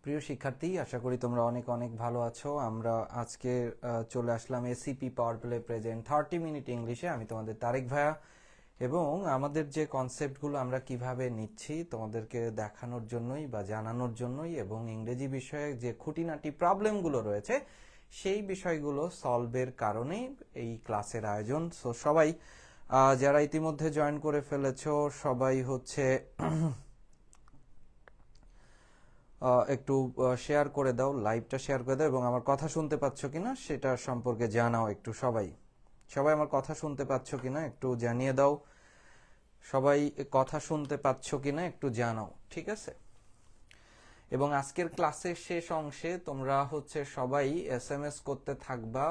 প্রিয় শিক্ষার্থী, আশা করি তোমরা অনেক অনেক ভালো আছো। আমরা আজকে চলে আসলাম ACP power play present 30 minute ইংলিশে। আমি তোমাদের তারেক ভাইয়া, এবং আমাদের যে কনসেপ্টগুলো আমরা কিভাবে নিচ্ছি তোমাদেরকে দেখানোর জন্যই বা জানানোর জন্যই, এবং ইংরেজি বিষয়ে যে খুঁটিনাটি প্রবলেমগুলো রয়েছে সেই বিষয়গুলো সলভের কারণেই এই ক্লাসের আয়োজন। সো সবাই যারা ইতিমধ্যে জয়েন করে ফেলেছো সবাই হচ্ছে একটু শেয়ার করে দাও, লাইভটা শেয়ার করে দাও, এবং আমার কথা শুনতে পাচ্ছ কিনা সেটা সম্পর্কে জানাও একটু। সবাই সবাই আমার কথা শুনতে পাচ্ছ কিনা একটু জানিয়ে দাও। সবাই কথা শুনতে পাচ্ছ কিনা একটু জানাও, ঠিক আছে? এবং আজকের ক্লাসের শেষ অংশে তোমরা হচ্ছে সবাই এসএমএস করতে থাকবা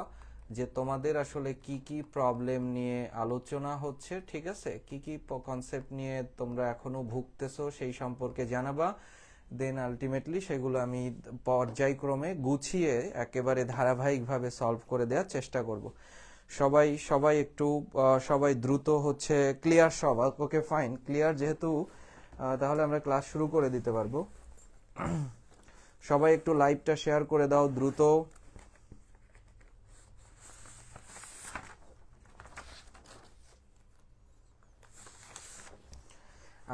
যে তোমাদের আসলে কি কি প্রবলেম নিয়ে আলোচনা হচ্ছে, ঠিক আছে? কি কি কনসেপ্ট নিয়ে তোমরা এখনো ভুগতেছো সেই সম্পর্কে জানাবা। দেন আলটিমেটলি সেগুলো আমি পর্যায়ক্রমে গুছিয়ে একেবারে ধারাবাহিকভাবে সলভ করে দেওয়ার চেষ্টা করব। সবাই সবাই একটু সবাই দ্রুত হচ্ছে ক্লিয়ার, সব ওকে ফাইন ক্লিয়ার যেহেতু, তাহলে আমরা ক্লাস শুরু করে দিতে পারবো। সবাই একটু লাইভটা শেয়ার করে দাও দ্রুত।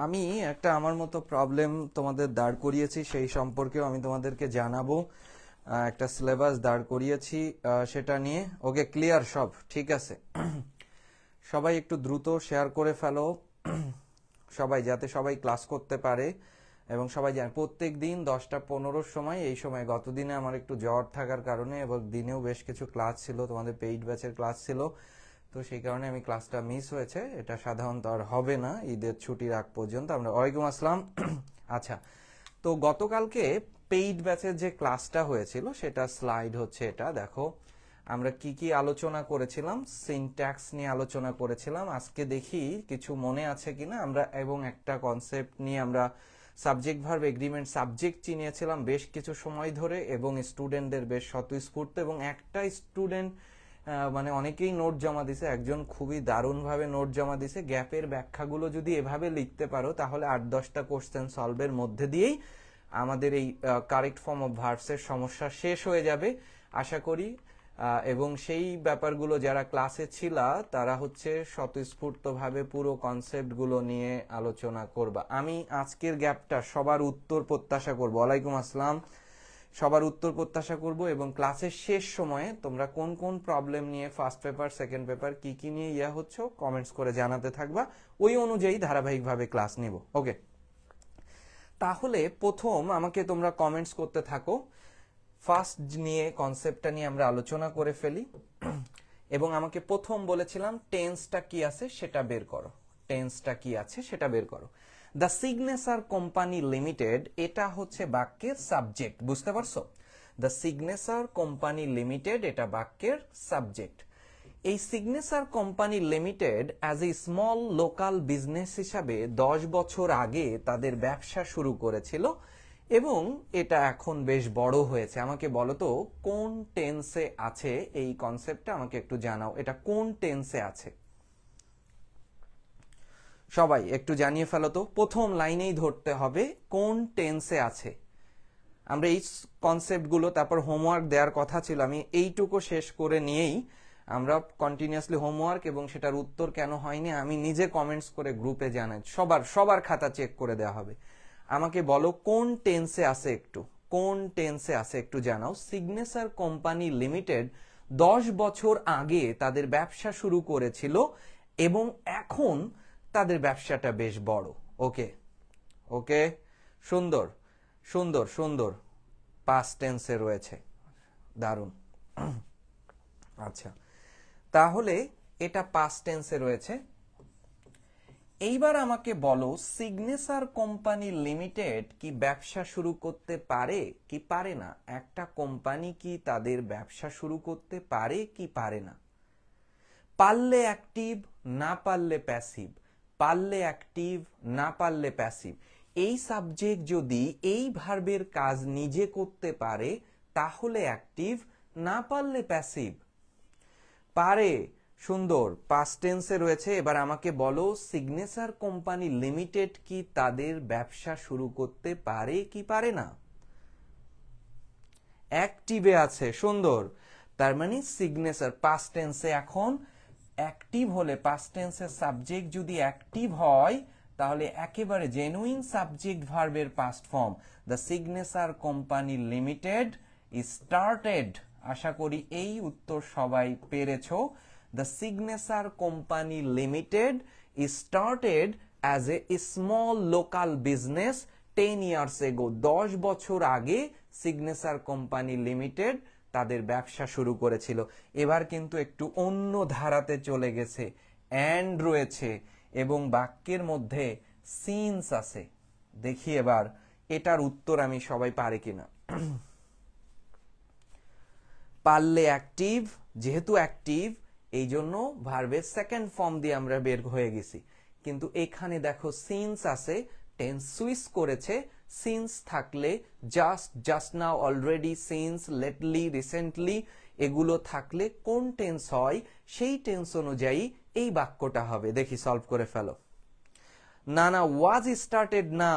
আমি একটা আমার মতো প্রবলেম তোমাদের দাঁড় করিয়েছি, সেই সম্পর্কেও আমি তোমাদেরকে জানাবো। একটা সিলেবাস দাঁড় করিয়েছি সেটা নিয়ে। ওকে ক্লিয়ার সব, ঠিক আছে? সবাই একটু দ্রুত শেয়ার করে ফেলো সবাই, যাতে সবাই ক্লাস করতে পারে। এবং সবাই জানে প্রত্যেক দিন 10টা 15 সময়, এই সময় গতদিনে আমার একটু জ্বর থাকার কারণে এবং দিনেও বেশ কিছু ক্লাস ছিল, তোমাদের পেইড ব্যাচের ক্লাস ছিল, তো সেই কারণে আমি ক্লাসটা মিস হয়েছে। এটা সাধারণত আর হবে না ঈদের ছুটির আগ পর্যন্ত। আমরা ওয়ালাইকুম আসসালাম। আচ্ছা, তো গতকালকে পেইড ব্যাচের যে ক্লাসটা হয়েছিল সেটা স্লাইড হচ্ছে এটা, দেখো আমরা কি কি আলোচনা করেছিলাম। সিনট্যাক্স নিয়ে আলোচনা করেছিলাম। আজকে দেখি কিছু মনে আছে কিনা আমরা, এবং একটা কনসেপ্ট নিয়ে আমরা সাবজেক্ট ভার্ব এগ্রিমেন্ট সাবজেক্ট চিনিয়েছিলাম বেশ কিছু সময় ধরে, এবং স্টুডেন্টদের বেশ স্বতঃস্ফূর্ত, এবং একটা স্টুডেন্ট মানে অনেকেই নোট জমা দিছে, একজন খুবই দারুণভাবে নোট জমা দিছে। গ্যাপের ব্যাখ্যাগুলো যদি এভাবে লিখতে পারো তাহলে 8-10টা কোশ্চেন সলভের মধ্যে দিয়েই আমাদের এই কারেক্ট ফর্ম অফ ভার্বসের সমস্যা শেষ হয়ে যাবে আশা করি। এবং সেই ব্যাপারগুলো যারা ক্লাসে ছিলা তারা হচ্ছে স্বতঃস্ফূর্তভাবে পুরো কনসেপ্টগুলো নিয়ে আলোচনা করবা। আমি আজকের গ্যাপটা সবার উত্তর প্রত্যাশা করব। ওয়ালাইকুম আসসালাম। সবার উত্তর প্রত্যাশা করব, এবং ক্লাসের শেষ সময়ে তোমরা কোন কোন প্রবলেম নিয়ে ফার্স্ট পেপার সেকেন্ড পেপার কি কি নিয়ে হচ্ছে কমেন্টস করে জানাতে থাকবা। ওই অনুযায়ী ধারাবাহিকভাবে ক্লাস নিব। ওকে, তাহলে প্রথম আমাকে তোমরা কমেন্টস করতে থাকো। ফার্স্ট নিয়ে কনসেপ্টটা নিয়ে আমরা আলোচনা করে ফেলি, এবং আমাকে প্রথম বলেছিলাম টেন্সটা কি আছে সেটা বের করো। টেন্সটা কি আছে সেটা বের করো। দ্য সিগনেচার কোম্পানি লিমিটেড, এটা হচ্ছে বাক্যের সাবজেক্ট, বুঝতে পারছো? দ্য সিগনেচার কোম্পানি লিমিটেড এটা বাক্যের সাবজেক্ট। এই signature company limited as a small local business হিসাবে 10 বছর আগে তাদের ব্যবসা শুরু করেছিল, এবং এটা এখন বেশ বড় হয়েছে। আমাকে বলো তো কোন টেন্সে আছে এই কনসেপ্টটা, আমাকে একটু জানাও এটা কোন টেন্সে আছে। সবাই একটু জানিয়ে ফেলো তো, প্রথম লাইনেই ধরতে হবে কোন টেন্সে আছে। আমরা এই কনসেপ্টগুলো তারপর হোমওয়ার্ক দেওয়ার কথা ছিল, আমি এইটুকু শেষ করে নিয়েই আমরা কন্টিনিউয়াসলি হোমওয়ার্ক এবং সেটার উত্তর কেন হয়নি আমি নিজে কমেন্টস করে গ্রুপে জানাই, সবার খাতা চেক করে দেওয়া হবে। আমাকে বলো কোন টেন্সে আছে, একটু কোন টেন্সে আছে একটু জানাও। সিগনেচার কোম্পানি লিমিটেড 10 বছর আগে তাদের ব্যবসা শুরু করেছিল, এবং এখন তাদের ব্যবসাটা বেশ বড়। ওকে ওকে, সুন্দর সুন্দর সুন্দর, পাস্ট টেন্সে রয়েছে, দারুণ। আচ্ছা, তাহলে এটা পাস্ট টেন্সে রয়েছে। এইবার আমাকে বলো সিগনেচার কোম্পানি লিমিটেড কি ব্যবসা শুরু করতে পারে কি পারে না? একটা কোম্পানি কি তাদের ব্যবসা শুরু করতে পারে কি পারে না? পারলে অ্যাক্টিভ, না পারলে প্যাসিভ। পারলে অ্যাক্টিভ, না পারলে প্যাসিভ। এই সাবজেক্ট যদি এই ভার্বের কাজ নিজে করতে পারে তাহলে অ্যাক্টিভ, না পারলে প্যাসিভ। পারে, সুন্দর, পাস্ট টেন্সে রয়েছে। এবার আমাকে বলো সিগনেচার কোম্পানি লিমিটেড কি তাদের ব্যবসা শুরু করতে পারে কি পারে না? অ্যাক্টিভে আছে, সুন্দর। তার মানে সিগনেচার পাস্ট টেন্সে এখন অ্যাক্টিভ হলে, পাস্ট টেন্সের সাবজেক্ট যদি অ্যাক্টিভ হয় তাহলে একেবারে জেনুইন সাবজেক্ট ভার্বের past form, the signature company limited started. আশা করি এই উত্তর সবাই পেরেছো। The signature company limited started as a small local business 10 years ago। 10 বছর আগে সিগনেচার কোম্পানি লিমিটেড তাদের ব্যবসা শুরু করেছিল। এবার কিন্তু একটু অন্য ধারাতে চলে গেছে, অ্যান্ড রয়েছে এবং বাক্যের মধ্যে সিন্স আছে। দেখি এবার এটার উত্তর আমি সবাই পারে কিনা। পারলে অ্যাক্টিভ, যেহেতু অ্যাক্টিভ এই জন্য ভার্বের সেকেন্ড ফর্ম দিয়ে আমরা বের হয়ে গেছি। কিন্তু এখানে দেখো সিন্স আছে, টেন্স সুইচ করেছে। সিন্স থাকলে just now, already, since, lately, recently এগুলো থাকলে কোন টেন্স হয় সেই টেন্স অনুযায়ী এই বাক্যটা হবে। দেখি সলভ করে ফেলো। না না, ওয়াজ স্টার্টেড না,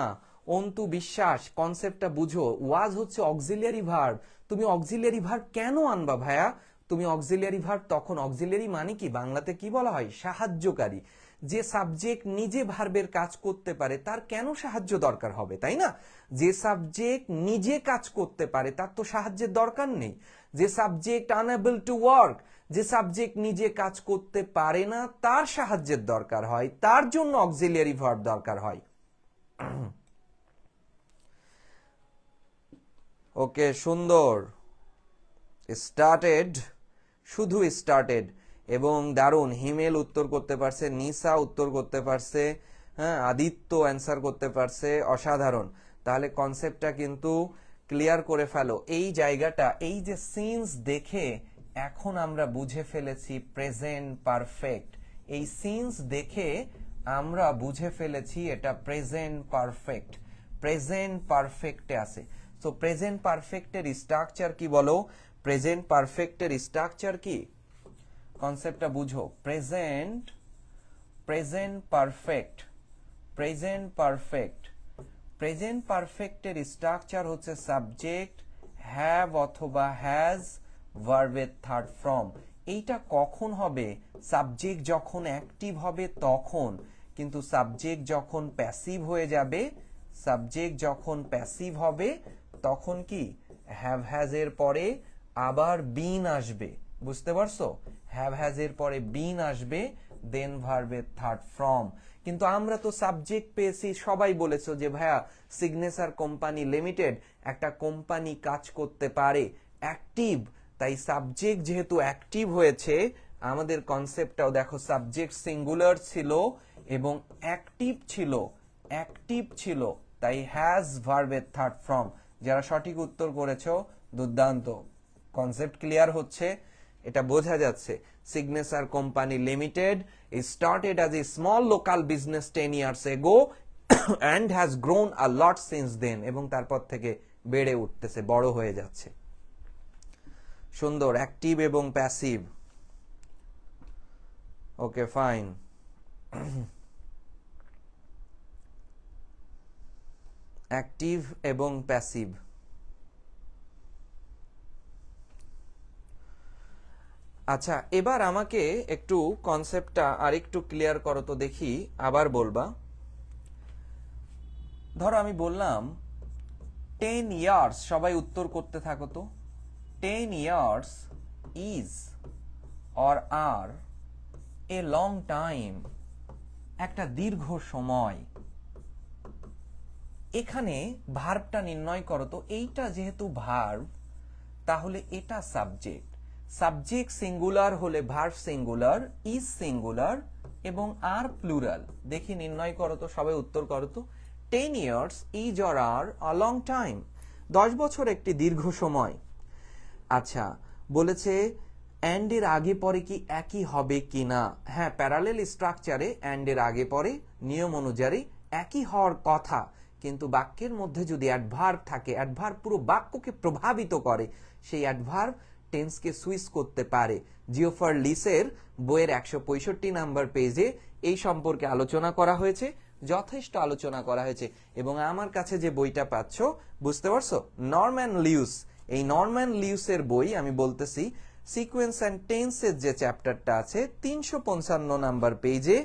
অন্তু বিশ্বাস কনসেপ্টটা বুঝো। ওয়াজ হচ্ছে অক্সিলিয়ারি ভার্ব। তুমি অক্সিলিয়ারি ভার্ব কেন আনবা ভাইয়া? তুমি অক্সিলিয়ারি ভার্ব তখন, অক্সিলিয়ারি মানে কি বাংলাতে কি বলা হয়? সাহায্যকারী। যে সাবজেক্ট নিজে ভার্বের কাজ করতে পারে তার কেন সাহায্য দরকার হবে, তাই না? যে সাবজেক্ট নিজে কাজ করতে পারে তার তো সাহায্যের দরকার নেই। যে সাবজেক্ট আনএবল টু ওয়ার্ক, যে সাবজেক্ট নিজে কাজ করতে পারে না তার সাহায্যের দরকার হয়, তার জন্য অক্সিলিয়ারি ভার্ব দরকার হয়। ওকে, সুন্দর। স্টার্টেড, শুধু স্টার্টেড এবং দারুণ। হিমেল উত্তর করতে পারছে, নিসা উত্তর করতে পারছে, হ্যাঁ, আদিত্য অ্যান্সার করতে পারছে, অসাধারণ। তাহলে কনসেপ্টটা কিন্তু ক্লিয়ার করে ফেলো। এই জায়গাটা, এই যে সিন্স দেখে এখন আমরা বুঝে ফেলেছি প্রেজেন্ট পারফেক্ট। এই সিন্স দেখে আমরা বুঝে ফেলেছি এটা প্রেজেন্ট পারফেক্ট। প্রেজেন্ট পারফেক্টে আছে। সো প্রেজেন্ট পারফেক্টের স্ট্রাকচার কি বলো? প্রেজেন্ট পারফেক্টের স্ট্রাকচার কি? কনসেপ্টটা বুঝো। Present perfect, present perfect, present পারফেক্টের স্ট্রাকচার হচ্ছে সাবজেক্ট হ্যাভ অথবা হ্যাজ, ভার্বের থার্ড ফর্ম। এইটা কখন হবে? সাবজেক্ট যখন অ্যাক্টিভ হবে তখন। কিন্তু সাবজেক্ট যখন প্যাসিভ হয়ে যাবে, সাবজেক্ট যখন প্যাসিভ হবে তখন কি হ্যাভ হ্যাজ এর পরে আবার বিন আসবে। বুঝতে পারছো? হ্যাভ হ্যাজ এর পরে বিন আসবে, দেন ভার্বের থার্ড ফর্ম। কিন্তু আমরা তো সাবজেক্ট পেয়েছি, সবাই বলেছো যে ভাইয়া সিগনেচার কোম্পানি লিমিটেড, একটা কোম্পানি কাজ করতে পারে, অ্যাক্টিভ। তাই সাবজেক্ট যেহেতু অ্যাক্টিভ হয়েছে, আমাদের কনসেপ্টটাও দেখো সাবজেক্ট সিঙ্গুলার ছিল এবং অ্যাক্টিভ ছিল, তাই হ্যাজ ভার্বের থার্ড ফর্ম। যারা সঠিক উত্তর করেছো দুর্দান্ত। কনসেপ্ট ক্লিয়ার হচ্ছে, এটা বোঝা যাচ্ছে। Signature company limited started as a small local business 10 years ago and has grown a lot since then, এবং তারপর থেকে বেড়ে উঠতেছে, বড় হয়ে যাচ্ছে। সুন্দর। অ্যাক্টিভ এবং প্যাসিভ। ওকে, ফাইন। অ্যাক্টিভ এবং প্যাসিভ। আচ্ছা, এবার আমাকে একটু কনসেপ্টটা আরেকটু ক্লিয়ার করো তো দেখি, আবার বলবা। ধরো আমি বললাম 10 years, সবাই উত্তর করতে থাকো তো। 10 years is or are a long time, একটা দীর্ঘ সময়। এখানে ভার্বটা নির্ণয় করো তো। এইটা যেহেতু ভার্ব তাহলে এটা সাবজেক্ট। সাবজেক্ট সিঙ্গুলার হলে ভার্ব সিঙ্গুলার, ইজ সিঙ্গুলার এবং আর প্লুরাল। দেখি নির্ণয় করো তো, সবাই উত্তর করো তো। 10 years is or are a long time, 10 বছর একটি দীর্ঘ সময়। আচ্ছা, বলেছে অ্যান্ড এর আগে পরে কি একই হবে কিনা? হ্যাঁ, প্যারালেল স্ট্রাকচারে অ্যান্ড এর আগে পরে নিয়ম অনুযায়ী একই হওয়ার কথা, কিন্তু বাক্যের মধ্যে যদি অ্যাডভার্ব থাকে, অ্যাডভার্ব পুরো বাক্যকে প্রভাবিত করে, সেই অ্যাডভার্ব টেন্সকে সুইচ করতে পারে। জিওফার লিসের বইয়ের 165 নাম্বার পেজে এই সম্পর্কে আলোচনা করা হয়েছে, যথেষ্ট আলোচনা করা হয়েছে। এবং আমার কাছে যে বইটা পাচ্ছ, বুঝতে পারছো, নরম্যান লিউস এই নরম্যান লিউসের বই আমি বলতেছি সিকোয়েন্স অ্যান্ড টেন্সের যে চ্যাপ্টারটা আছে 355 নাম্বার পেজে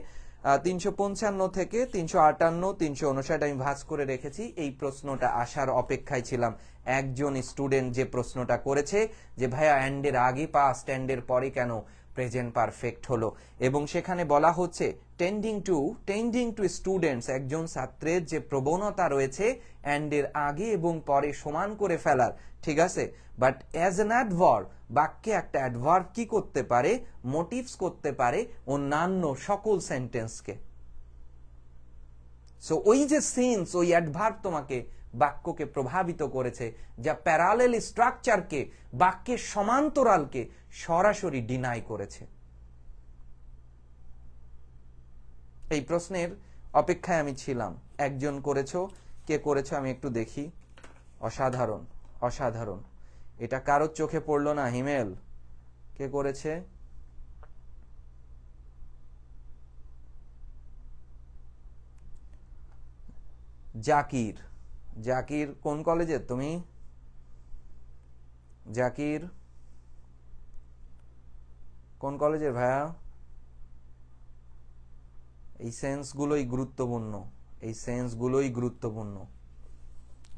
355 থেকে 358 359 আমি ভাঁজ করে রেখেছি। এই প্রশ্নটা আসার অপেক্ষায় ছিলাম। একজন স্টুডেন্ট যে প্রশ্নটা করেছে যে ভাইয়া অ্যান্ডের আগে পাস্ট, অ্যান্ডের পরে কেন প্রেজেন্ট পারফেক্ট হলো, এবং সেখানে বলা হচ্ছে টেন্ডিং টু স্টুডেন্টস, একজন ছাত্রের যে প্রবণতা রয়েছে অ্যান্ডের আগে এবং পরে সমান করে ফেলার, ঠিক আছে, বাট অ্যাজ অ্যান অ্যাডভার্ব, বাক্যে একটা অ্যাডভার্ব কি করতে পারে, মোটিভস করতে পারে অন্যান্য সকল সেন্টেন্সকে। সো ওই যে সেন্স, ওই অ্যাডভার্ব তোমাকে বাক্যকে প্রভাবিত করেছে, যা প্যারালেল স্ট্রাকচারকে, বাক্যের সমান্তরালকে সরাসরি ডিনাই করেছে। এই প্রশ্নের অপেক্ষায় আমি ছিলাম। একজন করেছো, কে করেছো আমি একটু দেখি। অসাধারণ, অসাধারণ। এটা কারোর চোখে পড়লো না? হিমেল, কে করেছে? জাকির, জাকির কোন কলেজে তুমি? জাকির কোন কলেজের ভাইয়া? এই সেন্সগুলোই গুরুত্বপূর্ণ, এই সেন্সগুলোই গুরুত্বপূর্ণ।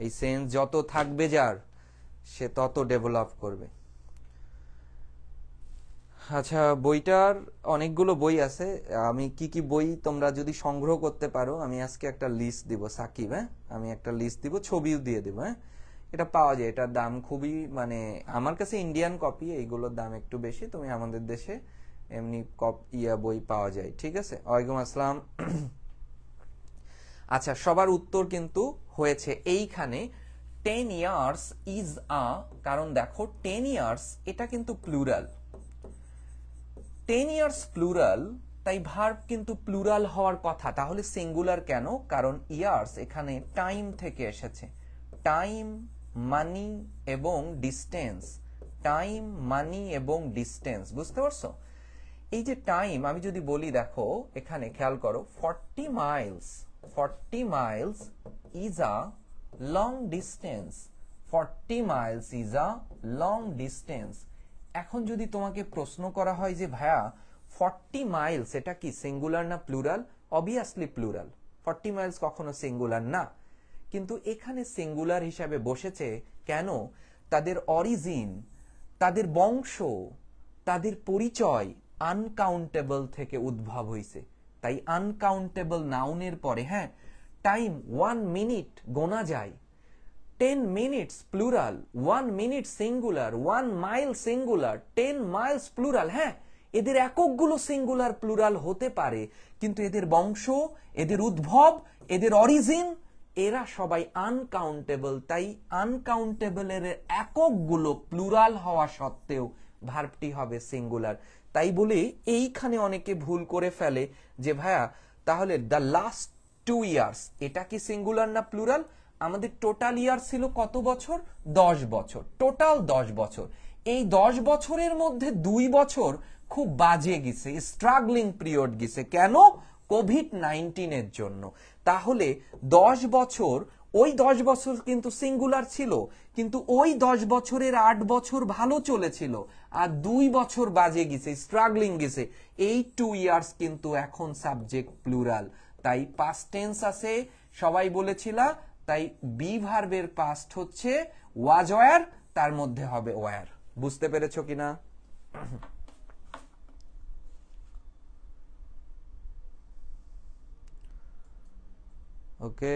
এই সেন্স যত থাকবে যার, সে তত ডেভেলপ করবে। আচ্ছা, বইটার অনেকগুলো বই আছে। আমি কি কি বই তোমরা যদি সংগ্রহ করতে পারো, আমি আজকে একটা লিস্ট দিব সাকিব, হ্যাঁ, আমি একটা লিস্ট দিব, ছবিও দিয়ে দিব, হ্যাঁ। এটা পাওয়া যায়, এটার দাম খুবই, মানে আমার কাছে ইন্ডিয়ান কপি, এইগুলোর দাম একটু বেশি। তুমি আমাদের দেশে এমনি বই পাওয়া যায়, ঠিক আছে। ওয়ালাইকুম আসসালাম। আচ্ছা, সবার উত্তর কিন্তু হয়েছে এইখানে 10 ইয়ার্স ইজ আ, কারণ দেখো 10 ইয়ার্স এটা কিন্তু প্লুরাল, 10 ইয়ার্স প্লুরাল, তাই ভার্ব কিন্তু প্লুরাল হওয়ার কথা। তাহলে সিঙ্গুলার কেন? কারণ ইয়ার্স এখানে টাইম থেকে এসেছে। টাইম, মানি এবং ডিস্টেন্স, টাইম, মানি এবং ডিস্টেন্স, বুঝতে পারছো? এই যে টাইম, আমি যদি বলি, দেখো এখানে খেয়াল করো, 40 Miles is a long distance, 40 Miles is a long distance. এখন যদি তোমাকে প্রশ্ন করা হয় যে ভাইয়া 40 মাইলস এটা কি সিঙ্গুলার না প্লুরাল? অবভিয়াসলি প্লুরাল, 40 মাইলস কখনো সিঙ্গুলার না। কিন্তু এখানে সিঙ্গুলার হিসাবে বসেছে কেন? তাদের অরিজিন, তাদের বংশ, তাদের পরিচয় আনকাউন্টেবল থেকে উদ্ভব হয়েছে। তাই আনকাউন্টেবল নাউনের পরে, হ্যাঁ, টাইম 1 মিনিট গোনা যায়, 10 minutes plural, 1 minute singular, 1 mile singular, 10 Miles plural. হ্যাঁ, এদের এককগুলো সিঙ্গুলার প্লুরাল হতে পারে, কিন্তু এদের বংশ, এদের উদ্ভব, এদের অরিজিন, এরা সবাই আনকাউন্টেবল। তাই আনকাউন্টেবলের এককগুলো প্লুরাল হওয়া সত্ত্বেও ভার্বটি হবে সিঙ্গুলার। তাই বলে এইখানে অনেকে ভুল করে ফেলে যে ভাইয়া তাহলে দ্য লাস্ট 2 ইয়ার্স এটা কি সিঙ্গুলার না প্লুরাল? আমাদের টোটাল ইয়ার ছিল কত বছর? 10 বছর, টোটাল 10 বছর। এই 10 বছরের মধ্যে 2 বছর খুব বাজে গেছে, স্ট্রাগলিং পিরিয়ড গেছে। কেন? কোভিড-19 এর জন্য। তাহলে 10 বছর, ওই 10 বছর কিন্তু সিঙ্গুলার ছিল, কিন্তু ওই 10 বছরের 8 বছর ভালো চলেছিল, আর 2 বছর বাজে গেছে, স্ট্রাগলিং গেছে। এই 2 ইয়ার্স কিন্তু এখন সাবজেক্ট প্লুরাল। তাই পাস্ট টেন্স আছে, সবাই বলেছিলা। তাই বি ভার্বের পাস্ট হচ্ছে ওয়াজ ওয়ার, তার মধ্যে হবে ওয়ার। বুঝতে পেরেছো কিনা? ওকে,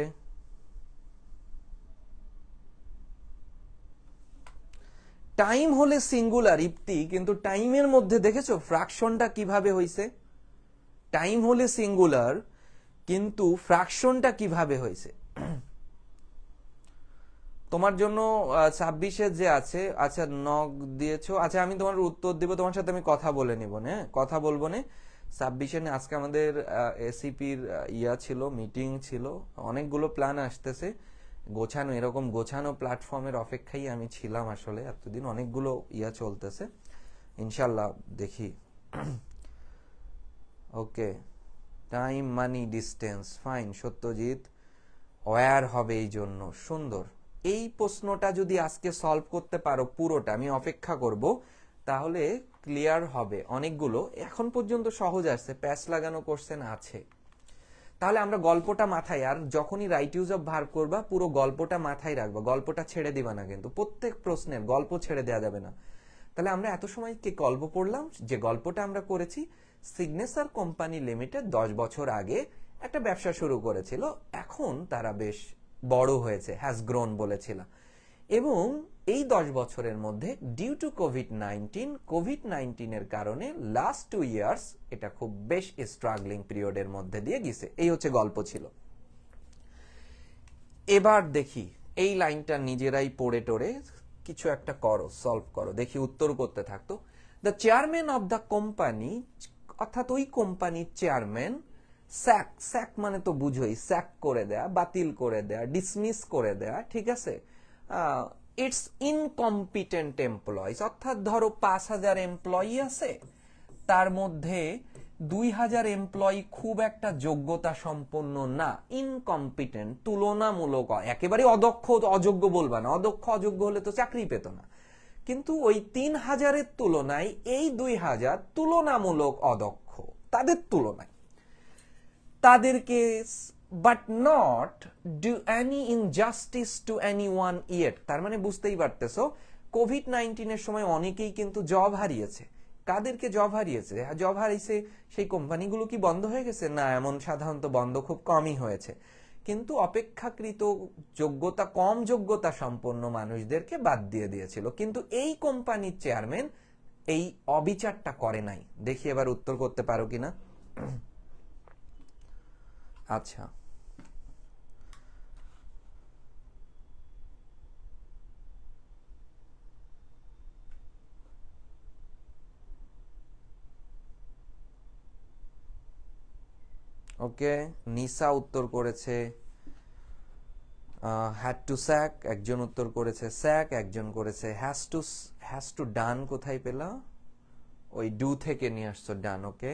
টাইম হলে সিঙ্গুলার ইপ্তি, কিন্তু টাইমের মধ্যে দেখেছো ফ্র্যাকশনটা কিভাবে হয়েছে? টাইম হলে সিঙ্গুলার, কিন্তু ফ্র্যাকশনটা কিভাবে হয়েছে? তোমার জন্য 26-এর যে আছে, আচ্ছা নক দিয়েছো, আচ্ছা আমি তোমার উত্তর দিব, তোমার সাথে আমি কথা বলে নিব, হ্যাঁ, কথা বলবো না। 26-এর আজকে আমাদের এসিপির ইয়া ছিল, মিটিং ছিল, অনেকগুলো প্ল্যান আসতেছে গোছানো, এরকম গোছানো প্ল্যাটফর্মের অপেক্ষায় আমি ছিলাম আসলে এতদিন। অনেকগুলো ইয়া চলতেছে, ইনশাল্লাহ দেখি। ওকে, টাইম, মানি, ডিস্টেন্স, ফাইন। সত্যজিৎ ওয়্যার হবে এই জন্য, সুন্দর। এই প্রশ্নটা যদি আজকে সলভ করতে পারো পুরোটা, আমি অপেক্ষা করব, তাহলে ক্লিয়ার হবে। অনেকগুলো এখন পর্যন্ত সহজ আসছে, প্যাচ লাগানো কোশ্চেন আছে। তাহলে আমরা গল্পটা মাথায়, আর যখনই রাইট ইউজ অফ ভার্ব করবা পুরো গল্পটা মাথায় রাখবা, গল্পটা ছেড়ে দিবা না, কিন্তু প্রত্যেক প্রশ্নের গল্প ছেড়ে দেওয়া যাবে না। তাহলে আমরা এত সময় কি গল্প পড়লাম, যে গল্পটা আমরা করেছি, সিগনেচার কোম্পানি লিমিটেড 10 বছর আগে একটা ব্যবসা শুরু করেছিল, এখন তারা বেশ বড় হয়েছে, হ্যাজ গ্রোন বলেছিলাম। এবং এই 10 বছরের মধ্যে ডিউ টু কোভিড-19 এর কারণে লাস্ট 2 ইয়ার্স এটা খুব বেশ স্ট্রাগলিং পিরিয়ডের মধ্যে দিয়ে গেছে। এই হচ্ছে গল্প ছিল। এবার দেখি এই লাইনটা নিজেরাই পড়ে টোরে কিছু একটা করো, সলভ করো, দেখি উত্তর করতে থাকতো। The chairman of the company, অর্থাৎ ওই কোম্পানির চেয়ারম্যান, স্যাক মানে তো বুঝোই, স্যাক করে দেয়া, বাতিল করে দেয়া, ডিসমিস করে দেয়া, ঠিক আছে। ইটস ইনকম্পিটেন্ট এমপ্লয়িজ, অর্থাৎ ধরো 5000 এমপ্লয়ি আছে, তার মধ্যে 2000 এমপ্লয়ি খুব একটা যোগ্যতা সম্পন্ন না, ইনকম্পিটেন্ট, তুলনামূলক, একেবারে অদক্ষ অযোগ্য বলবা না, অদক্ষ অযোগ্য হলে তো চাকরি পেত না, কিন্তু ওই 3000-এর তুলনায় এই 2000 তুলনামূলক অদক্ষ, তাদের তুলনায় তাদেরকে, but not do any injustice two anyone yet. তার মানে বুঝতেই পারতেছো কোভিড-19 এর সময় অনেকেই কিন্তু জব হারিয়েছে। কাদেরকে জব হারিয়েছে? জব হারিয়েছে সেই কোম্পানিগুলো কি বন্ধ হয়ে গেছে? না, এমন সাধারণত বন্ধ খুব কমই হয়েছে, কিন্তু অপেক্ষাকৃত যোগ্যতা, কম যোগ্যতা সম্পন্ন মানুষদেরকে বাদ দিয়ে দিয়েছিল। কিন্তু এই কোম্পানির চেয়ারম্যান এই অবিচারটা করে নাই। দেখি এবার উত্তর করতে পারো কিনা। আচ্ছা, ওকে, নিসা উত্তর করেছে হ্যাড টু স্যাক, একজন উত্তর করেছে স্যাক, একজন করেছে হ্যাজ টু ডান। কোথায় পেলা? ওই ডু থেকে নিয়ে আসছো ডান। ওকে,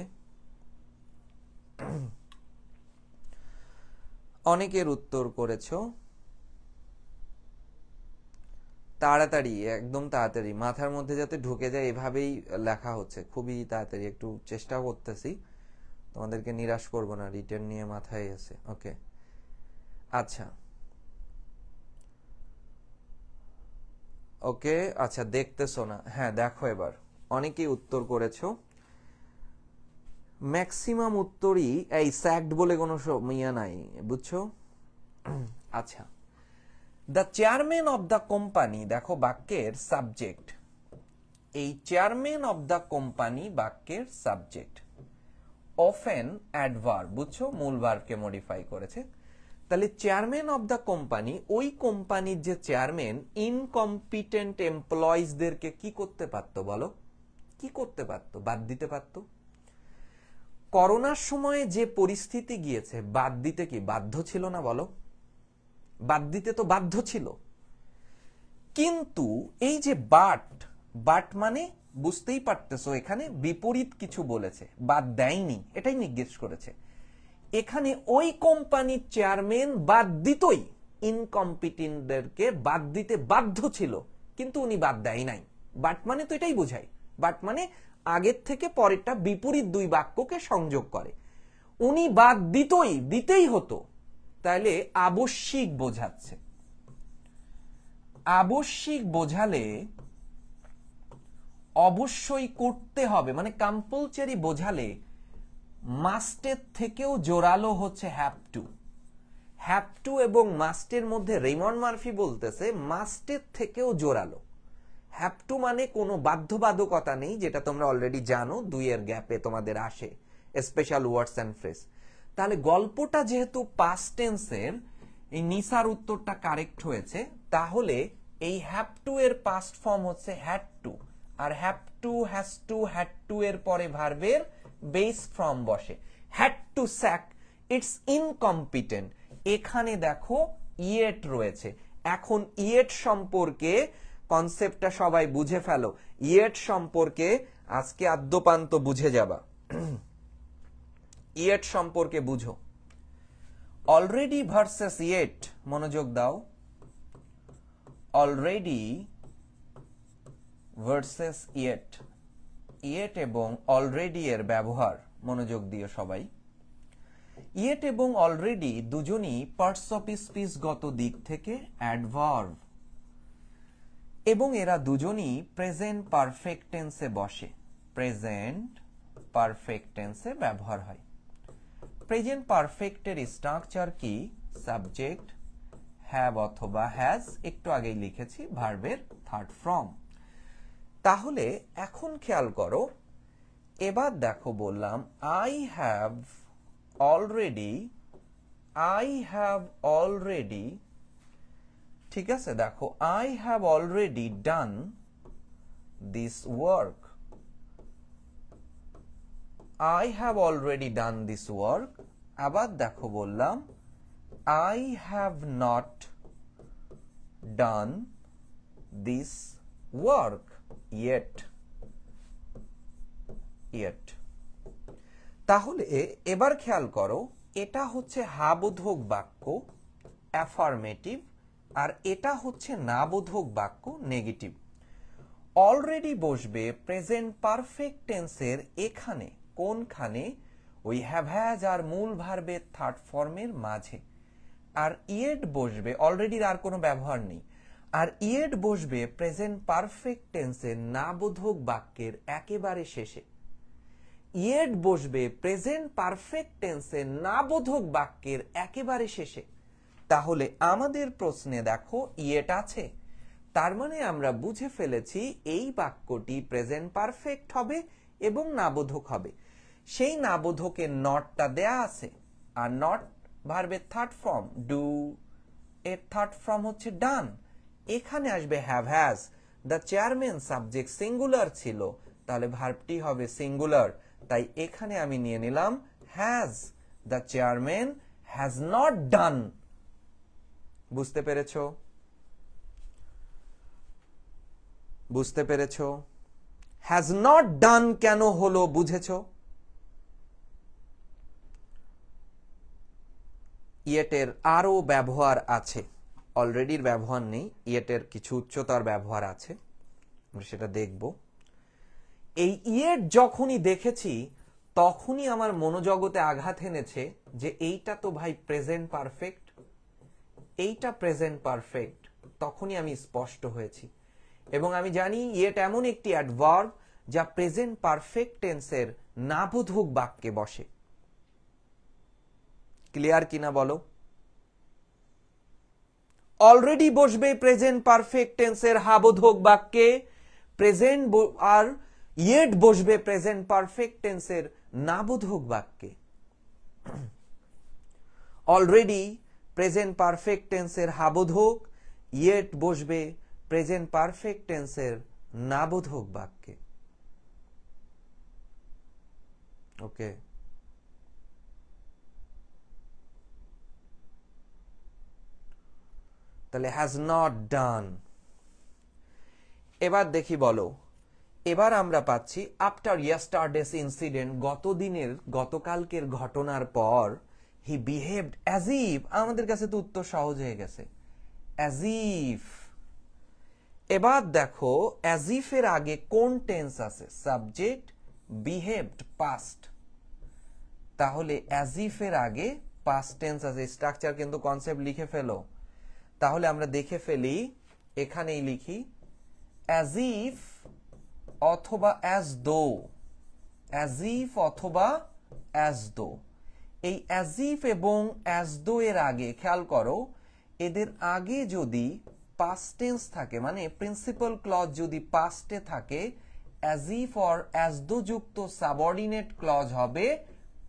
অনেকের উত্তর করেছো তাড়াতাড়ি, একদম তাড়াতাড়ি, মাথার মধ্যে যাতে ঢুকে যায় এভাবেই লেখা হচ্ছে, খুবই তাড়াতাড়ি, একটু চেষ্টা করতেছি, তোমাদেরকে নিরাশ করব না, রিটার্ন নিয়ে মাথায় আছে। ওকে, আচ্ছা, ওকে, আচ্ছা, দেখতেছো না? হ্যাঁ, দেখো এবার অনেকেই উত্তর করেছো, ম্যাক্সিমাম উত্তরই এই স্যাকড বলে কোনো ইয়া নাই, বুঝছো? আচ্ছা, the chairman of the company, দেখো বাক্যের সাবজেক্ট, এই চেয়ারম্যান অফ দ্য কোম্পানি বাক্যের সাবজেক্ট, অফেন অ্যাডভার্ব, বুঝছো, মূল ভার্বকে মডিফাই করেছে। তাহলে চেয়ারম্যান অফ দ্য কোম্পানি, ওই কোম্পানির যে চেয়ারম্যান ইনকম্পিটেন্ট এমপ্লয়িজদেরকে কি করতে পারতো বলো? কি করতে পারতো? বাদ দিতে পারতো। করোনার সময় যে পরিস্থিতি গিয়েছে, বাদ দিতে কি বাধ্য ছিল না বলো? বাদ দিতে তো বাধ্য ছিল, কিন্তু এই যে বাট মানে বুঝতেই পারতেছো এখানে বিপরীত কিছু বলেছে, বাদ দেয়নি, এটাই নির্দেশ করেছে। এখানে ওই কোম্পানির চেয়ারম্যান বাদ দিতই, ইনকম্পিটেন্টদেরকে বাদ দিতে বাধ্য ছিল, কিন্তু উনি বাদ দেয় নাই। বাট মানে তো এটাই বোঝায়, বাট মানে আগের থেকে পরেরটা বিপরীত দুই বাক্যকে সংযোগ করে। উনি বাদ দিতেই হতো, তাহলে আবশ্যিক বোঝাচ্ছে। আবশ্যিক বোঝালে অবশ্যই করতে হবে, মানে কম্পালসারি বোঝালে মাস্টের থেকেও জোরালো হচ্ছে হ্যাভ টু এবং মাস্টের মধ্যে রেমন্ড মার্ফি বলতেছে মাস্টের থেকেও জোরালো। হ্যাভ টু মানে কোনো বাধ্যবাধকতা নেই, যেটা তোমরা অলরেডি জানো, দুইয়ের গ্যাপে তোমাদের আসে স্পেশাল ওয়ার্ডস এন্ড ফ্রেজ। তাহলে গল্পটা যেহেতু পাস্ট টেন্সের, এই নিসার উত্তরটা কারেক্ট হয়েছে, তাহলে এই হ্যাভ টু এর পাস্ট ফর্ম হচ্ছে হ্যাড টু, আর have to, has to, had to এর পরে ভার্বের বেস ফর্ম বসে। Had to sack, it's incompetent. এখানে দেখো ইয়েট রয়েছে। এখন ইয়েট সম্পর্কে কনসেপ্টটা সবাই বুঝে ফেলো, ইয়েট সম্পর্কে আজকে আদ্যপান্ত বুঝে যাবা। ইয়েট সম্পর্কে বুঝো। অলরেডি ভার্সেস ইয়েট, মনোযোগ দাও। অলরেডি ভার্সেস ইয়েট, ইয়েট এবং অলরেডি এর ব্যবহার মনোযোগ দিও সবাই। ইয়েট এবং অলরেডি দুজনই পার্টস অফ স্পিচগত দিক থেকে অ্যাডভার্ব এবং এরা দুজনই প্রেজেন্ট পারফেক্ট টেন্সে বসে, প্রেজেন্ট পারফেক্ট টেন্সে ব্যবহার হয়। প্রেজেন্ট পারফেক্টের স্ট্রাকচার কি? সাবজেক্ট, হ্যাভ অথবা হ্যাজ, একটু আগেই লিখেছি, ভার্বের থার্ড ফর্ম। তাহলে এখন খেয়াল করো, এবার দেখো বললাম আই হ্যাভ অলরেডি, ঠিক আছে, দেখো I have already done this work, I have already done this work। আবার দেখো বললাম I have not done this work yet। তাহলে এবার খেয়াল করো, এটা হচ্ছে হা বোধক বাক্য অ্যাফার্মেটিভ, আর এটা হচ্ছে না বোধক বাক্য নেগেটিভ। অলরেডি বসবে প্রেজেন্ট পারফেক্ট টেন্সের এখানে, কোনখানে? ওই হ্যাভ হ্যাজ আর মূল ভার্বের থার্ড ফর্মের মাঝে। আর ইয়েট বসবে, অলরেডির আর কোনো ব্যবহার নেই, আর ইয়েট বসবে প্রেজেন্ট পারফেক্ট টেন্সের না বোধক বাক্যের একেবারে শেষে। ইয়েট বসবে প্রেজেন্ট পারফেক্ট টেন্সের না বোধক বাক্যের একেবারে শেষে। তাহলে আমাদের প্রশ্নে দেখো ইয়েট আছে, তার মানে আমরা বুঝে ফেলেছি এই বাক্যটি প্রেজেন্ট পারফেক্ট হবে এবং নাবোধক হবে। সেই নাবোধকের নটটা দেয়া আছে, আর নট ভার্বের থার্ড ফর্ম, ডু এর থার্ড ফর্ম হচ্ছে ডান। এখানে আসবে have has, the chairman subject singular ছিল, তাহলে ভার্বটি হবে সিঙ্গুলার, তাই এখানে আমি নিয়ে নিলাম has, the chairman has not done. বুঝতে পেরেছো? বুঝতে পেরেছো? হ্যাজ নট ডান কেন হলো বুঝেছো? ইয়েটের আরো ব্যবহার আছে, অলরেডির ব্যবহার নেই, ইয়েটের কিছু উচ্চতর ব্যবহার আছে, আমরা সেটা দেখব। এই ইয়েট যখনই দেখেছি তখনই আমার মনোজগতে আঘাত এনেছে যে এইটা তো ভাই প্রেজেন্ট পারফেক্ট, এইটা প্রেজেন্ট পারফেক্ট, তখনই আমি স্পষ্ট হয়েছি। এবং আমি জানি ইয়েট এমন একটি অ্যাডভার্ব যা প্রেজেন্ট পারফেক্ট টেন্সের নাবোধক বাক্যে বসে। ক্লিয়ার কিনা বলো? অলরেডি বসবে প্রেজেন্ট পারফেক্ট টেন্সের হাবোধক বাক্যে, প্রেজেন্ট আর ইয়েট বসবে প্রেজেন্ট পারফেক্ট টেন্সের নাবোধক বাক্যে। অলরেডি প্রেজেন্ট পারফেক্ট টেন্সের হাবোধক, ইয়েট বসবে প্রেজেন্ট পারফেক্ট টেন্সের নাবোধক বাক্যে। ওকে, তাহলে হ্যাজ নট ডান। এবার দেখি বলো, এবার আমরা পাচ্ছি আফটার ইয়েস্টারডেস ইনসিডেন্ট, গতকালকের ঘটনার পর হি বিহেভড অ্যাজ ইফ। আমাদের কাছে তো উত্তর সহজ হয়ে গেছে, অ্যাজ ইফ। এবার দেখো অ্যাজ ইফ এর আগে কোন টেন্স আছে? Subject, behaved past. তাহলে অ্যাজ ইফ এর আগে পাস্ট টেন্স আছে, স্ট্রাকচার কিন্তু কনসেপ্ট লিখে ফেলো। তাহলে আমরা দেখে ফেলি, এখানেই লিখি অ্যাজ ইফ অথবা অ্যাজ দো, অ্যাজ ইফ অথবা অ্যাজ দো। এই অ্যাজ ইফ এবং অ্যাজ দো এর আগে খেয়াল করো, এদের আগে যদি পাস্ট টেন্স থাকে, মানে প্রিন্সিপাল ক্লজ যদি পাস্টে থাকে, as if or as though যুক্ত সাবঅর্ডিনেট ক্লজ হবে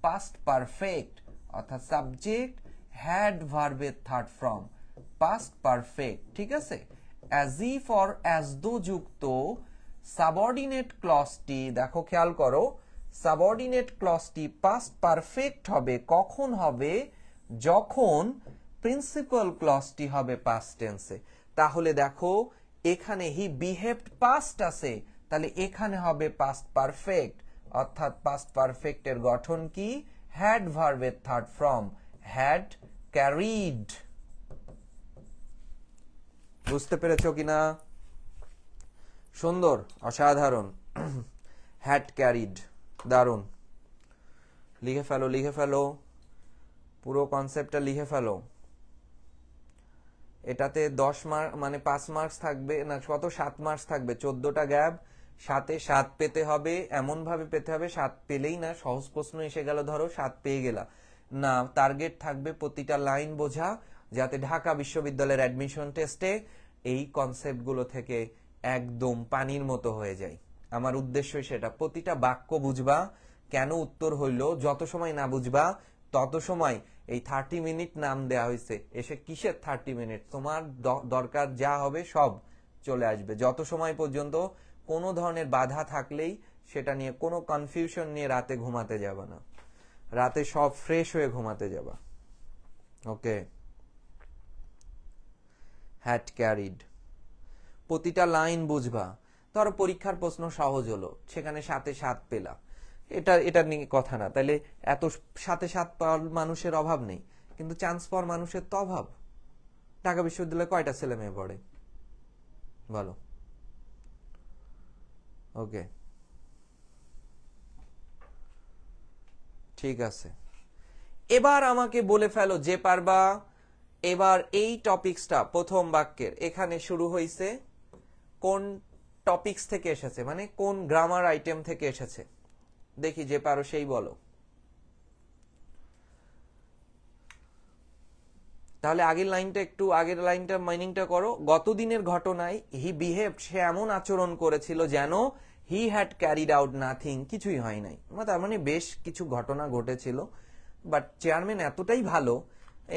পাস্ট পারফেক্ট, অর্থাৎ সাবজেক্ট হ্যাড ভার্বের থার্ড ফর্ম, পাস্ট পারফেক্ট। ঠিক আছে, as if or as though যুক্ত সাবঅর্ডিনেট ক্লজটি, দেখো খেয়াল করো, সাবঅর্ডিনেট ক্লজটি পাস্ট পারফেক্ট হবে কখন হবে? যখন প্রিন্সিপাল ক্লজটি হবে পাস্ট টেন্সে। তাহলে দেখো এখানে হি বিহেভড পাস্ট আছে, তাহলে এখানে হবে পাস্ট পারফেক্ট, অর্থাৎ পাস্ট পারফেক্ট এর গঠন কি? হ্যাড ভার্বের থার্ড ফর্ম, হ্যাড ক্যারিড। বুঝতে পেরেছো কিনা? সুন্দর, অসাধারণ। হ্যাড ক্যারিড, দারুণ। লিখে ফেলো, লিখে ফেলো, পুরো কনসেপ্টটা লিখে ফেলো। এটাতে 10 মার্ক মানে 5 মার্কস থাকবে না, কত 7 মার্কস থাকবে, 14টা গ্যাপ, 7-এ 7 পেতে হবে, এমন ভাবে পেতে হবে 7 পেলেই না সহজ প্রশ্ন এসে গেল, ধরো 7 পেয়ে গেলা না, টার্গেট থাকবে প্রতিটা লাইন বোঝা, যাতে ঢাকা বিশ্ববিদ্যালয়ের অ্যাডমিশন টেস্টে এই কনসেপ্টগুলো থেকে একদম পানির মতো হয়ে যায়। আমার উদ্দেশ্যই সেটা, প্রতিটা বাক্য বুঝবা, কেন উত্তর হইল, যত সময় না বুঝবা তত সময় এই 30 মিনিট নাম দেয়া হয়েছে, এসে কিসের 30 মিনিট, তোমার দরকার যা হবে সব চলে আসবে। যত সময় পর্যন্ত কোনো ধরনের বাধা থাকলেই সেটা নিয়ে কোনো কনফিউশন নিয়ে রাতে ঘুমাতে যাবা না, রাতে সব ফ্রেশ হয়ে ঘুমাতে যাবা। ওকে, হ্যাড ক্যারিড, প্রতিটা লাইন বুঝবা। ধরো পরীক্ষার প্রশ্ন সহজ হলো, সেখানে 7-এ 7 পেলা, এটা নিয়ে কথা না, তাহলে এত 7-এ 7 পাওয়ার মানুষের অভাব নেই, কিন্তু চান্স পাওয়ার মানুষের তো অভাব। ঢাকা বিশ্ববিদ্যালয়ে কয়টা ছেলে মেয়ে পড়ে বলো? ওকে, ঠিক আছে। এবার আমাকে বলে ফেলো যে পারবা, এবার এই টপিকসটা প্রথম বাক্যের এখানে শুরু হয়েছে কোন টপিকস থেকে এসেছে, মানে কোন গ্রামার আইটেম থেকে এসেছে, দেখি যে পারো সেই বলো। তাহলে আগের লাইনটা একটু, আগের লাইনটা মাইনিংটা করো। গত দিনের ঘটনায় হি বিহেভ, সে এমন আচরণ করেছিল যেন he had carried out nothing, কিছুই হয় নাই। তার মানে বেশ কিছু ঘটনা ঘটেছিল, বাট চেয়ারম্যান এতটাই ভালো,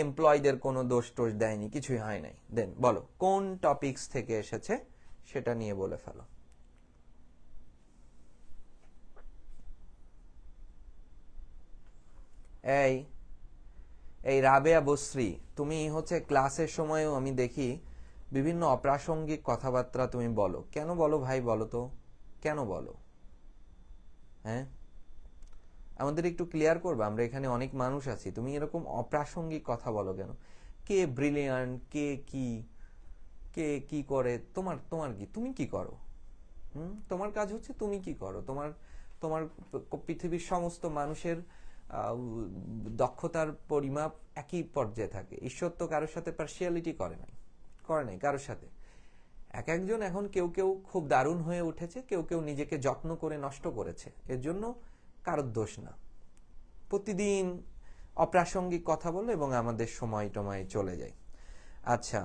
এমপ্লয়ীদের কোনো দোষ টোষ দেয়নি, কিছুই হয় নাই। দেন বলো কোন টপিকস থেকে এসেছে, সেটা নিয়ে বলে ফেলো। এই রাবেয়া বসরি, তুমি হচ্ছে ক্লাসের সময়ও আমি দেখি বিভিন্ন অপ্রাসঙ্গিক কথাবার্তা তুমি বলো, কেন বলো ভাই, বলো তো কেন বলো? হ্যাঁ, আমাদের একটু ক্লিয়ার করবে, আমরা এখানে অনেক মানুষ আছি, তুমি এরকম অপ্রাসঙ্গিক কথা বলো কেন? কে ব্রিলিয়ান্ট, কে কি করে, তোমার কি, তুমি কি করো? তোমার কাজ হচ্ছে তুমি কি করো, তোমার পৃথিবীর সমস্ত মানুষের দক্ষতার পরিমাপ একই পর্যায়ে থাকে। ঈশ্বর তো কারোর সাথে পার্সিয়ালিটি করে নাই কারোর সাথে। এক একজন এখন কেউ খুব দারুণ হয়ে উঠেছে, কেউ নিজেকে যত্ন করে নষ্ট করেছে, এর জন্য কারোর দোষ না। প্রতিদিন অপ্রাসঙ্গিক কথা বলে এবং আমাদের সময় টময় চলে যায়। আচ্ছা,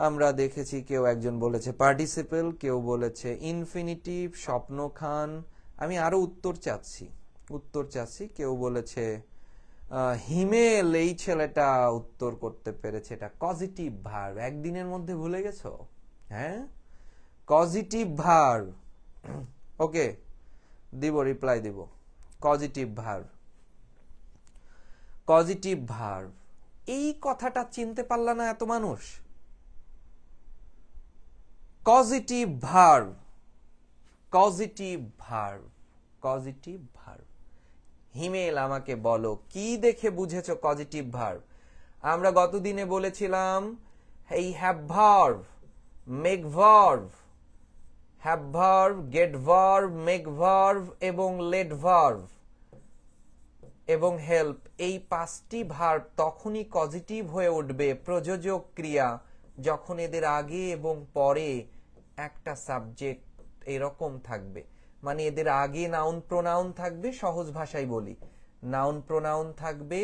আমরা দেখেছি কেউ একজন বলেছে পার্টিসিপল, কেউ বলেছে ইনফিনিটিভ, স্বপ্ন খান। আমি আরো উত্তর চাচ্ছি। কেউ বলেছে হিমেল, এই ছেলেটা উত্তর করতে পেরেছে, এটা কজিটিভ ভার্ব। একদিনের মধ্যে ভুলে গেছো? হ্যাঁ, কজিটিভ ভার্ব। ওকে, রিপ্লাই দিব। কজিটিভ ভার্ব, এই কথাটা চিনতে পারলা না এত মানুষ? Positive verb. হিমেল, আমাকে বলো কি দেখে বুঝেছো পজিটিভ ভার্ব? আমরা গতদিনে বলেছিলাম এই have verb, make verb, have verb, get verb, make verb এবং লেট ভার্ব এবং হেল্প, এই 5টি ভার্ব তখনই পজিটিভ হয়ে উঠবে, প্রযোজক ক্রিয়া, যখন এদের আগে এবং পরে একটা সাবজেক্ট এরকম থাকবে। মানে এদের আগে নাউন প্রোনাউন থাকবে, সহজ ভাষায় বলি নাউন প্রোনাউন থাকবে,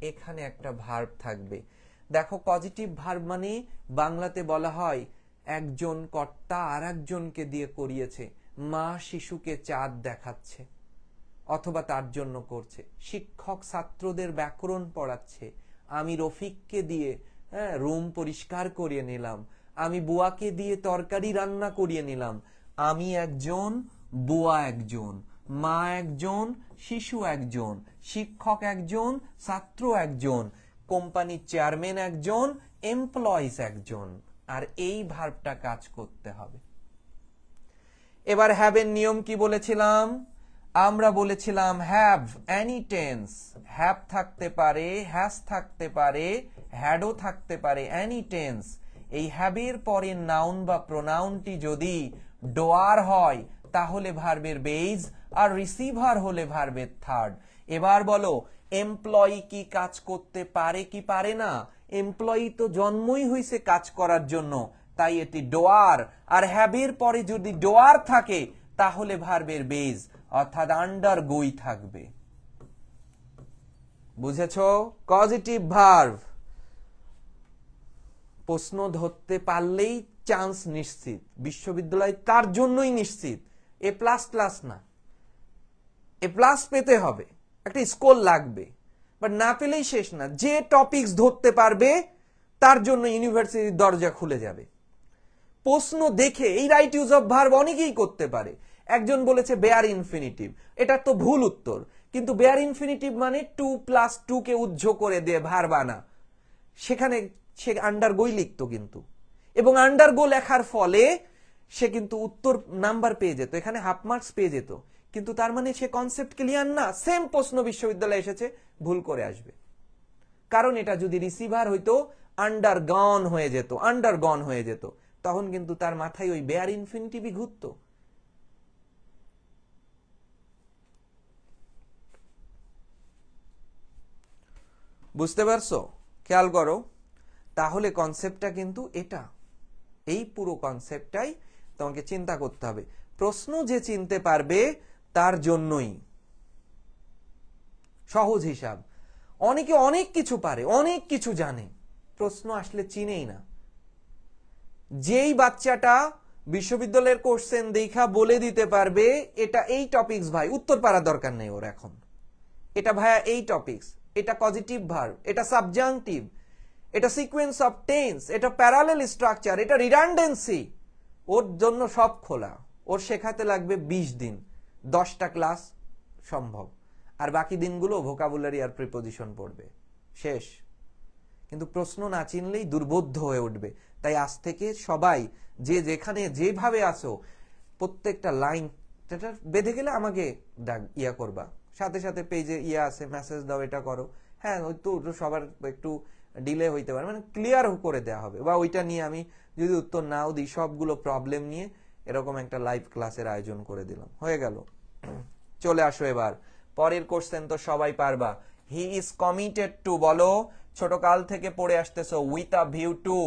এখানে একটা ভার্ব থাকবে। দেখো পজিটিভ ভার্ব মানে বাংলাতে বলা হয় একজন কর্তা আর একজনকে দিয়ে করিয়েছে। মা শিশুকে চাঁদ দেখাচ্ছে অথবা তার জন্য করছে, শিক্ষক ছাত্রদের ব্যাকরণ পড়াচ্ছে, আমি রফিককে দিয়ে রুম পরিষ্কার করিয়ে নিলাম, আমি বুয়াকে দিয়ে তরকারি রান্না করিয়ে নিলাম। আমি একজন, বুয়া একজন, মা একজন, শিশু একজন, শিক্ষক একজন, ছাত্র একজন, কোম্পানির চেয়ারম্যান একজন, এমপ্লয়িজ একজন। আর এই ভার্বটা কাজ করতে হবে। এবার হ্যাভের নিয়ম কি বলেছিলাম? আমরা বলেছিলাম হ্যাভ এনি টেন্স, হ্যাভ থাকতে পারে, হ্যাজ থাকতে পারে, হ্যাডও থাকতে পারে, এনি টেন্স। এই হ্যাবের পরে নাউন বা প্রোনাউনটি যদি ডোয়ার হয় তাহলে ভার্বের বেজ, আর রিসিভার হলে ভার্বের থার্ড। এবার বলো এমপ্লয়ি কি কাজ করতে পারে কি পারে না? এমপ্লয়ি তো জন্মই হইছে কাজ করার জন্য, তাই এটি ডোয়ার। আর হ্যাবের পরে যদি ডোয়ার থাকে তাহলে ভার্বের বেজ অর্থাৎ আন্ডারগোই থাকবে। বুঝেছো? পজিটিভ ভার্ব প্রশ্ন ধরতে পারলেই চান্স নিশ্চিত, বিশ্ববিদ্যালয় তার জন্যই নিশ্চিত। এ প্লাস প্লাস না, এ প্লাস পেতে হবে, একটা স্কোর লাগবে, বাট না পেলেই শেষ না। যে টপিকস ধরতে পারবে তার জন্য ইউনিভার্সিটির দরজা খুলে যাবে। প্রশ্ন দেখে এই রাইট ইউজ অফ ভার্ব অনেকেই করতে পারে। একজন বলেছে বেয়ার ইনফিনিটিভ, এটা তো ভুল উত্তর, কিন্তু বেয়ার ইনফিনিটিভ মানে 2+2 কে উজ্জ করে দিয়ে ভার্ব আনা, সেখানে সে আন্ডারগোই লিখতো কিন্তু, এবং আন্ডারগো লেখার ফলে সে কিন্তু উত্তর নাম্বার পেয়ে যেত, এখানে হাফ মার্কস পেয়ে যেত, কিন্তু তার মানে সে কনসেপ্ট ক্লিয়ার না। সেম প্রশ্ন বিশ্ববিদ্যালয়ে এসেছে, ভুল করে আসবে। কারণ এটা যদি রিসিভার হইতো আন্ডারগন হয়ে যেত, আন্ডারগন হয়ে যেত, তখন কিন্তু তার মাথায় ওই বেয়ার ইনফিনিটিভই ঘুরতো। বুঝতে পারছো? খেয়াল করো, তাহলে কনসেপ্টটা কিন্তু এটা, এই পুরো কনসেপ্টটাই তোমাকে চিন্তা করতে হবে। প্রশ্ন যে চিনতে পারবে তার জন্যই। সহজ হিসাব, অনেকে অনেক কিছু পারে, অনেক কিছু জানে, প্রশ্ন আসলে চিনেই না। যেই বাচ্চাটা বিশ্ববিদ্যালয়ের কোশ্চেন দেখা বলে দিতে পারবে এটা এই টপিকস ভাই, উত্তর পারার দরকার নেই ওর এখন, এটা ভাইয়া এই টপিকস, এটা পজিটিভ ভার্ব, এটা সাবজাংটিভ, এটা সিকোয়েন্স অফ টেন্স, এটা প্যারালেল স্ট্রাকচার, এটা রিডান্ডেন্সি, ওর জন্য সব খোলা। ওর শেখাতে লাগবে 20 দিন, 10টা ক্লাস সম্ভব, আর বাকি দিনগুলো ভোকাবুলারি আর প্রিপোজিশন পড়বে, শেষ। কিন্তু প্রশ্ন না চিনলেই দুর্বোধ্য হয়ে উঠবে। তাই আজ থেকে সবাই যে যেখানে যেভাবে আসো, প্রত্যেকটা লাইন বেঁধে গেলে আমাকে ইয়া করবা, সাথে সাথে পেজে ইয়া আছে, মেসেজ দাও, এটা করো। হ্যাঁ, ওই তো সবার একটু ডিলে হইতে পারে, মানে ক্লিয়ার করে দেওয়া হবে। বা ওইটা নিয়ে আমি যদি উত্তর নাও দিই, সবগুলো প্রবলেম নিয়ে এরকম একটা লাইভ ক্লাসের আয়োজন করে দিলাম, হয়ে গেল। চলে আসো এবার পরের কোশ্চেন, তো সবাই পারবা। হি ইজ কমিটেড টু, বলো, ছোট কাল থেকে পড়ে আসতেছো। With a view to,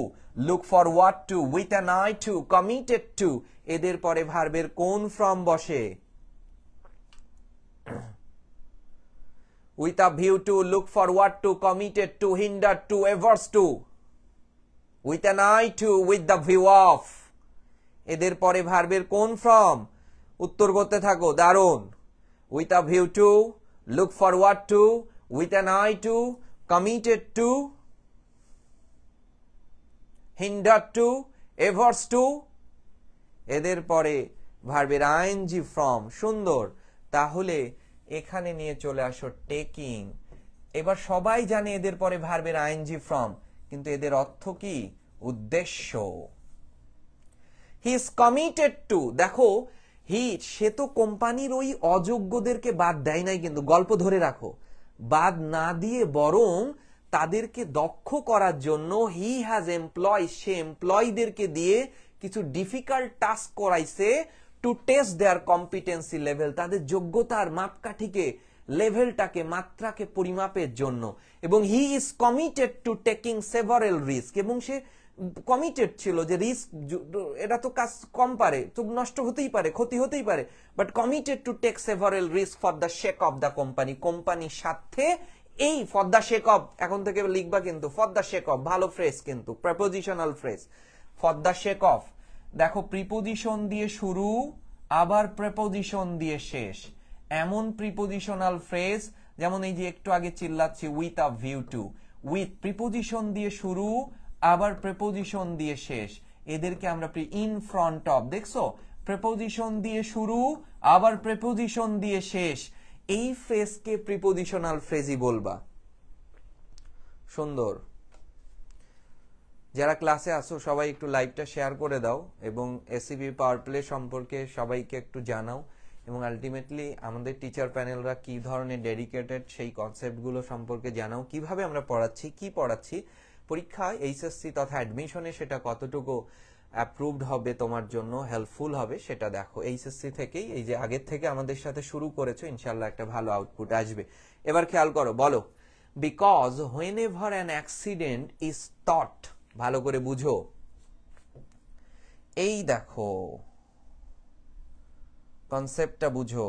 look forward to, with an eye to, committed to, এদের পরে ভার্বের কোন ফর্ম বসে? With a view to, look forward to, committed to, hindered to, averse to, with an eye to, with the view of, এদের পরে ভার্বের কোন form? উত্তর করতে থাকো, দারুন। With a view to, look forward to, with an eye to, committed to, hindered to, averse to, এদের পরে ভার্বের আইএনজি ফর্ম। সুন্দর। তাহলে এখানে নিয়ে চলে আসো টেকিং। এবার সবাই জানে এদের পরে ভার্বের আইএনজি ফর্ম, কিন্তু এদের অর্থ কি? উদ্দেশ্য। হি ইজ কমিটেড টু, দেখো সে তো কোম্পানির ওই অযোগ্যদেরকে বাদ দেয় নাই, কিন্তু গল্প ধরে রাখো, বাদ না দিয়ে বরং তাদেরকে দক্ষ করার জন্য হি হ্যাজ এমপ্লয়, সে এমপ্লয়ীদেরকে দিয়ে কিছু ডিফিকাল্ট টাস্ক করাইছে to test there competency level, তাদের যোগ্যতার মাপকাঠিকে, লেভেলটাকে, মাত্রাকে পরিমাপের জন্য। এবং he is committed two taking several risk, এবং সে কমিটেড ছিল যে রিস্ক, এটা তো কাজ কম পারে, তো নষ্ট হতেই পারে, ক্ষতি হতেই পারে, but committed to take several risk for the sake of the company, কোম্পানির সাথে। এই ফর দ্য শেক অফ, এখন থেকে লিখবা কিন্তু, ফর দ্য শেক অফ, ভালো ফ্রেজ কিন্তু, prepositional phrase, for the sake of. দেখো প্রিপোজিশন দিয়ে শুরু, আবার প্রিপোজিশন দিয়ে শেষ, এমন প্রিপোজিশনাল ফ্রেজ, যেমন এই যে একটু আগে চিল্লাচ্ছি with a view to, with preposition দিয়ে শুরু, আবার প্রিপোজিশন দিয়ে শেষ, এদেরকে আমরা ইন ফ্রন্ট অফ, দেখছো, প্রিপোজিশন দিয়ে শুরু, আবার প্রিপোজিশন দিয়ে শেষ, এই ফ্রেজকে প্রিপোজিশনাল ফ্রেজই বলবা। সুন্দর। যারা ক্লাসে আসো সবাই একটু লাইভটা শেয়ার করে দাও, এবং এসসিবি পাওয়ার প্লে সম্পর্কে সবাইকে একটু জানাও, এবং আলটিমেটলি আমাদের টিচার প্যানেলরা কি ধরনের ডেডিকেটেড সেই কনসেপ্টগুলো সম্পর্কে জানাও, কিভাবে আমরা পড়াচ্ছি, কি পড়াচ্ছি, পরীক্ষায় এইচএসসি তথা অ্যাডমিশনে সেটা কতটুকু অ্যাপ্রুভড হবে, তোমার জন্য হেল্পফুল হবে সেটা দেখো। এইচএসসি থেকেই, এই যে আগের থেকে আমাদের সাথে শুরু করেছো, ইনশাল্লাহ একটা ভালো আউটপুট আসবে। এবার খেয়াল করো, বলো because whenever an accident is thought, ভালো করে বুঝো, এই দেখো কনসেপ্টটা বুঝো,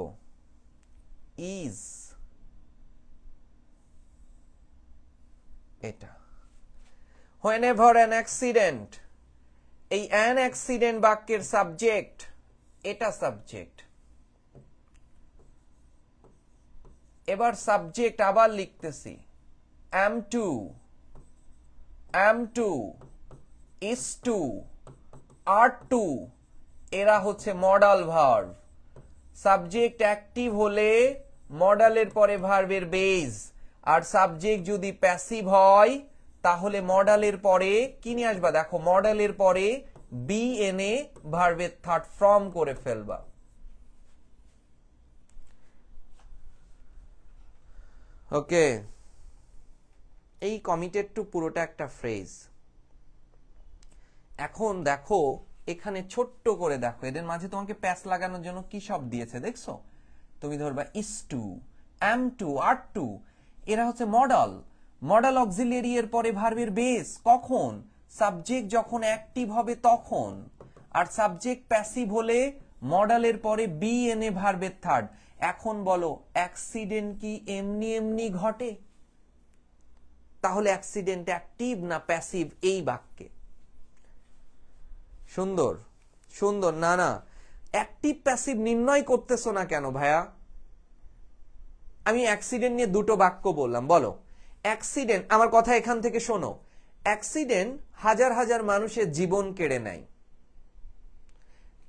ইজ এটা whenever an accident, এই an accident বাক্যের সাবজেক্ট, এটা সাবজেক্ট। এবার সাবজেক্ট আবার লিখতেছি, am to, is to, are to, এরা হচ্ছে মডাল ভার্ব। সাবজেক্ট অ্যাক্টিভ হলে মডালের পরে ভার্বের বেজ, আর সাবজেক্ট যদি প্যাসিভ হয় তাহলে মডালের পরে কি নিয়ে আসবা, দেখো মডালের পরে বি এনে ভার্বের থার্ড ফর্ম করে ফেলবা। ওকে, এই কমিটেড টু পুরোটা একটা ফ্রেজ। এখন দেখো এখানে ছোট্ট করে দেখো, এদের মাঝে তোমাকে প্যাস লাগানোর জন্য কি সব দিয়েছে দেখছো। তুমি ধরবা is to, am two, R two, এরা হচ্ছে মডাল। মডাল অক্সিলিয়ারি এর পরে ভার্বের বেস কখন, সাবজেক্ট যখন অ্যাক্টিভ হবে তখন, আর সাবজেক্ট প্যাসিভ হলে মডালের পরে বি এনে ভার্বের থার্ড। এখন বলো অ্যাক্সিডেন্ট কি এমনি এমনি ঘটে? তাহলে অ্যাক্সিডেন্ট অ্যাক্টিভ না প্যাসিভ এই বাক্যে? সুন্দর সুন্দর, না না, অ্যাক্টিভ প্যাসিভ নির্ণয় করতেছো না কেন ভাইয়া? আমি অ্যাক্সিডেন্ট নিয়ে দুটো বাক্য বললাম, বলো অ্যাক্সিডেন্ট, আমার কথা এখান থেকে শোনো, অ্যাক্সিডেন্ট হাজার হাজার মানুষের জীবন কেড়ে নেয়।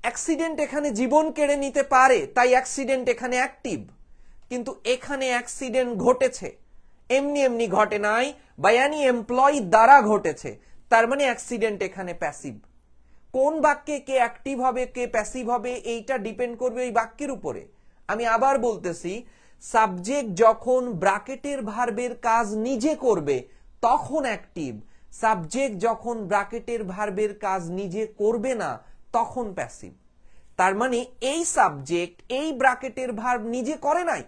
অ্যাক্সিডেন্ট এখানে জীবন কেড়ে নিতে পারে, তাই অ্যাক্সিডেন্ট এখানে অ্যাক্টিভ। কিন্তু এখানে অ্যাক্সিডেন্ট ঘটেছে, এমনি এমনি ঘটে নাই, বাই এনি এমপ্লয়ি দ্বারা ঘটেছে, তার মানে অ্যাক্সিডেন্ট এখানে প্যাসিভ। কোন বাক্যে কে অ্যাক্টিভ হবে কে প্যাসিভ হবে এইটা ডিপেন্ড করবে এই বাক্যের উপরে। আমি আবার বলতেছি, সাবজেক্ট যখন ব্র্যাকেটের ভার্বের কাজ নিজে করবে তখন অ্যাক্টিভ, সাবজেক্ট যখন ব্র্যাকেটের ভার্বের কাজ নিজে করবে না তখন প্যাসিভ। তার মানে এই সাবজেক্ট এই ব্র্যাকেটের ভার্ব নিজে করে নাই,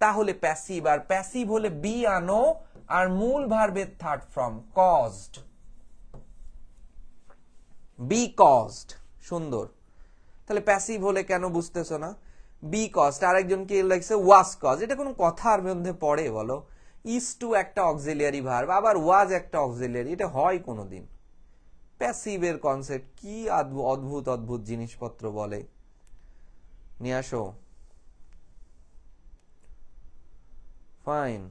তাহলে প্যাসিভ। আর প্যাসিভ হলে বি আনো আর মূল ভার্বের third form caused, be caused. সুন্দর, তাহলে প্যাসিভ হলে কেন বুঝতেছো না? Be caused. আরেকজন কি লাগছে ওয়াজ কজ, এটা কোনো কথার মধ্যে পড়ে বলো? ইজ টু একটা অক্সিলিয়ারি ভার্ব, আবার ওয়াজ একটা অক্সিলিয়ারি, এটা হয় কোনোদিন? প্যাসিভের কনসেপ্ট কি অদ্ভুত অদ্ভুত জিনিসপত্র বলে, নিয়ে আসো। ফাইন,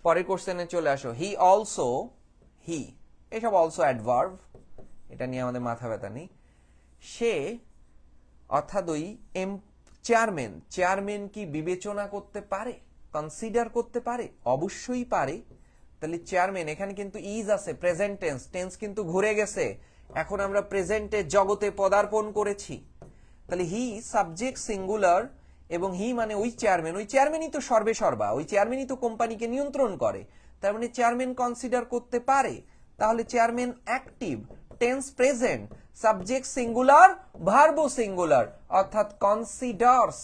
পরের কোশ্চেনে চলে আসো। হি অলসো, হি এসব অলসো অ্যাডভার্ব, এটা নিয়ে আমাদের মাথা ব্যথা নেই। সে অর্থাৎ ওই চেয়ারম্যান, চেয়ারম্যান কি বিবেচনা করতে পারে, কনসিডার করতে পারে? অবশ্যই পারে। তাহলে চেয়ারম্যান, এখানে কিন্তু ইজ আছে, প্রেজেন্ট টেন্স, টেন্স কিন্তু ঘুরে গেছে, এখন আমরা প্রেজেন্টের জগতে পদার্পণ করেছি। তাহলে হি সাবজেক্ট সিঙ্গুলার, এবং হি মানে ওই চেয়ারম্যান, ওই চেয়ারম্যানই তো সর্বে সর্বা, ওই চেয়ারম্যানই তো কোম্পানিকে নিয়ন্ত্রণ করে, তার মানে চেয়ারম্যান কনসিডার করতে পারে। তাহলে chairman active, tense present, subject singular, verb singular, অর্থাৎ কনসিডারস।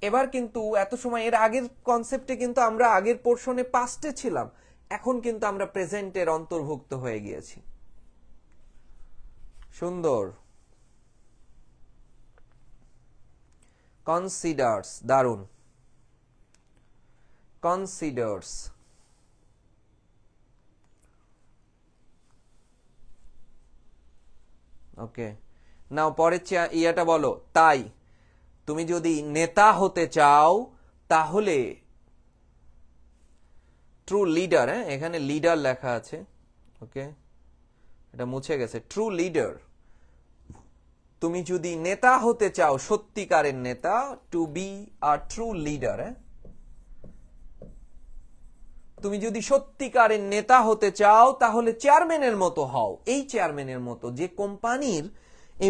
এবার কিন্তু এত সময় এর আগের কনসেপ্টে কিন্তু আমরা আগের পোর্শনে পাস্টে ছিলাম, এখন কিন্তু আমরা প্রেজেন্টের অন্তর্ভুক্ত হয়ে গিয়েছি। সুন্দর, কনসিডারস, দারুন, কনসিডারস। ওকে, নাও পরের ইয়াটা বলো। তাই তুমি যদি নেতা হতে চাও তাহলে ট্রু লিডার, হ্যাঁ এখানে লিডার লেখা আছে, ওকে এটা মুছে গেছে, ট্রু লিডার। তুমি যদি নেতা হতে চাও, সত্যিকারের নেতা, to be a true leader, তুমি যদি সত্যিকারের নেতা হতে চাও তাহলে চেয়ারম্যানের মতো হও, এই চেয়ারম্যানের মতো যে কোম্পানির